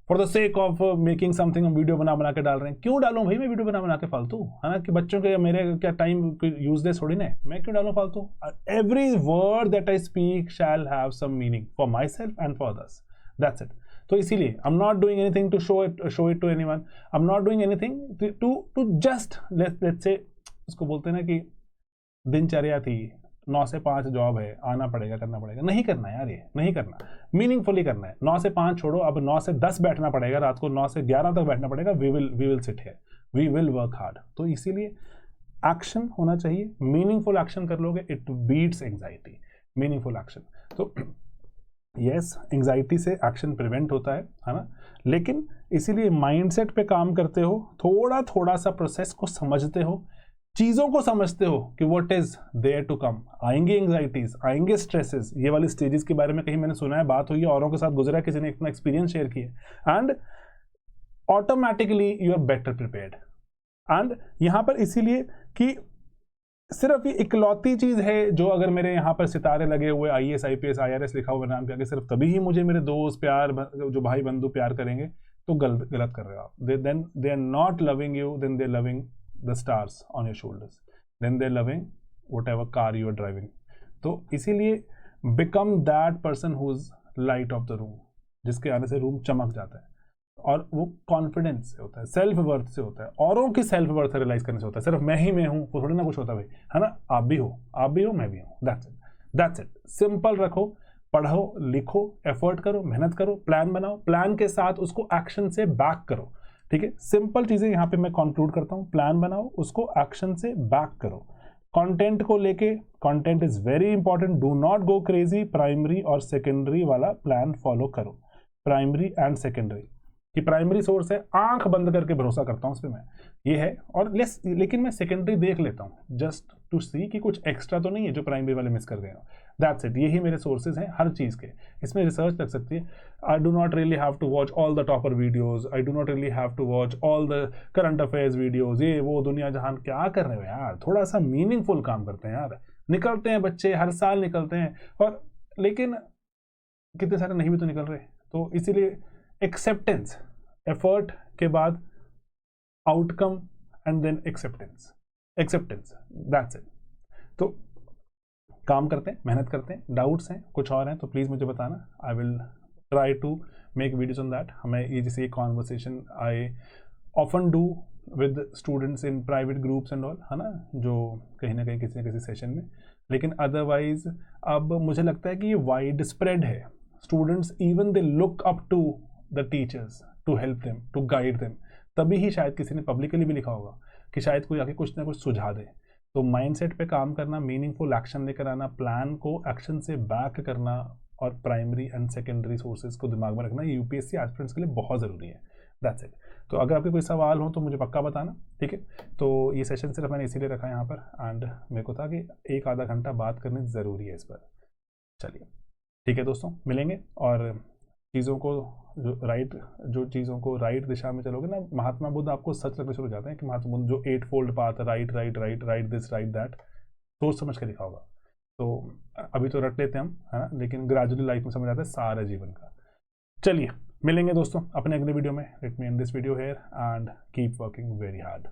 for the sake of making something, हम वीडियो बना के डाल रहे हैं। क्यों डालूं भाई मैं वीडियो बना के फालतू, है ना, कि बच्चों के मेरे क्या टाइम यूजलेस थोड़ी ना है, मैं क्यों डालूं फालतू। Every word that I speak shall have some meaning for myself and for others, that's it. तो इसीलिए I am not doing anything to show it to anyone, I am not doing anything to just let's say, उसको बोलते हैं ना कि दिनचर्या थी 9 से 5 जॉब है, आना पड़ेगा, करना पड़ेगा, नहीं करना यार, ये नहीं करना, मीनिंगफुली करना है। 9 से 5 छोड़ो, अब 9 से 10 बैठना पड़ेगा, रात को 9 से 11 तक बैठना पड़ेगा, we will sit here, we will work hard. तो इसीलिए एक्शन होना चाहिए, मीनिंगफुल एक्शन कर लोगे, it beats anxiety, meaningful action. तो यस, एंग्जाइटी से एक्शन प्रिवेंट होता है ना, लेकिन इसीलिए माइंडसेट पे काम करते हो, थोड़ा थोड़ा सा प्रोसेस को समझते हो, चीज़ों को समझते हो कि what is there to come. आएंगे एंग्जाइटीज, आएंगे स्ट्रेसेस, ये वाली स्टेजेस के बारे में कहीं मैंने सुना है, बात हुई है, औरों के साथ गुजरा, किसी ने अपना एक्सपीरियंस शेयर किया, and automatically you are better prepared. And यहाँ पर इसीलिए कि सिर्फ ये इकलौती चीज़ है जो अगर मेरे यहाँ पर सितारे लगे हुए, IAS IPS IRS लिखा हुआ नाम के आगे सिर्फ तभी ही मुझे मेरे दोस्त प्यार, जो भाई बंधु प्यार करेंगे, तो गलत कर रहे हो आप। Then they are not loving you, then they loving the stars on your shoulders, then they're loving whatever car you are driving। तो इसीलिए become that person who's light of the room, जिसके आने से रूम चमक जाता है, और वो कॉन्फिडेंस से होता है, सेल्फ वर्थ से होता है, औरों की सेल्फ वर्थ रियलाइज करने से होता है। सिर्फ मैं ही मैं हूँ वो थोड़ी ना कुछ होता भाई, है ना, आप भी हो, मैं भी हूँ, दैट्स इट। सिंपल रखो, पढ़ो, लिखो, एफर्ट करो, मेहनत करो, प्लान बनाओ, प्लान के साथ उसको एक्शन से बैक करो, ठीक है। सिंपल चीजें यहाँ पे मैं कंक्लूड करता हूँ, प्लान बनाओ, उसको एक्शन से बैक करो। कंटेंट को लेके, content is very important, do not go crazy, primary और सेकेंडरी वाला प्लान फॉलो करो, प्राइमरी एंड सेकेंडरी। कि प्राइमरी सोर्स है, आंख बंद करके भरोसा करता हूँ उस पर मैं, ये है, और लेकिन मैं सेकेंडरी देख लेता हूँ जस्ट टू सी कि कुछ एक्स्ट्रा तो नहीं है जो प्राइमरी वाले मिस कर गए हो, दैट्स इट। यही मेरे सोर्सेज हैं हर चीज़ के, इसमें रिसर्च लग सकती है। I do not really have to watch all the topper videos, I do not really have to watch all the current affairs videos, ये वो दुनिया जहान, क्या कर रहे हो यार, थोड़ा सा मीनिंगफुल काम करते हैं यार। निकलते हैं बच्चे, हर साल निकलते हैं, और लेकिन कितने सारे नहीं भी तो निकल रहे। तो इसीलिए एक्सेप्टेंस, एफर्ट के बाद outcome and then acceptance, that's it. तो काम करते हैं, मेहनत करते हैं, डाउट्स हैं कुछ और हैं तो प्लीज़ मुझे बताना, I will try to make videos on that. हमें ये जैसे conversation I often do with students in private groups and all, है ना, जो कहीं ना कहीं किसी न किसी सेशन में, लेकिन अदरवाइज अब मुझे लगता है कि ये वाइड स्प्रेड है। Students even they look up to the teachers to help them, to guide them, तभी ही शायद किसी ने पब्लिकली भी लिखा होगा कि शायद कोई आके कुछ ना कुछ सुझा दे। तो माइंडसेट पे काम करना, मीनिंगफुल एक्शन लेकर आना, प्लान को एक्शन से बैक करना, और प्राइमरी एंड सेकेंडरी सोर्सेज को दिमाग में रखना, ये यूपीएससी एस्पिरेंट्स के लिए बहुत ज़रूरी है, दैट्स इट। तो अगर आपके कोई सवाल हो तो मुझे पक्का बताना, ठीक है। तो ये सेशन सिर्फ मैंने इसीलिए रखा यहाँ पर, एंड मेरे को था कि 1-आधा घंटा बात करनी ज़रूरी है इस पर। चलिए ठीक है दोस्तों, मिलेंगे, और चीज़ों को जो चीज़ों को राइट दिशा में चलोगे ना, महात्मा बुद्ध आपको सच लगने शुरू हो जाते हैं कि महात्मा बुद्ध जो 8 fold path, right this right that, सोच समझ के लिखा होगा। तो अभी तो रट लेते हैं हम, है ना, लेकिन ग्रेजुअली लाइफ में समझ आता है सारा जीवन का। चलिए मिलेंगे दोस्तों अपने अगले वीडियो में। Let me and this video here and keep working very hard.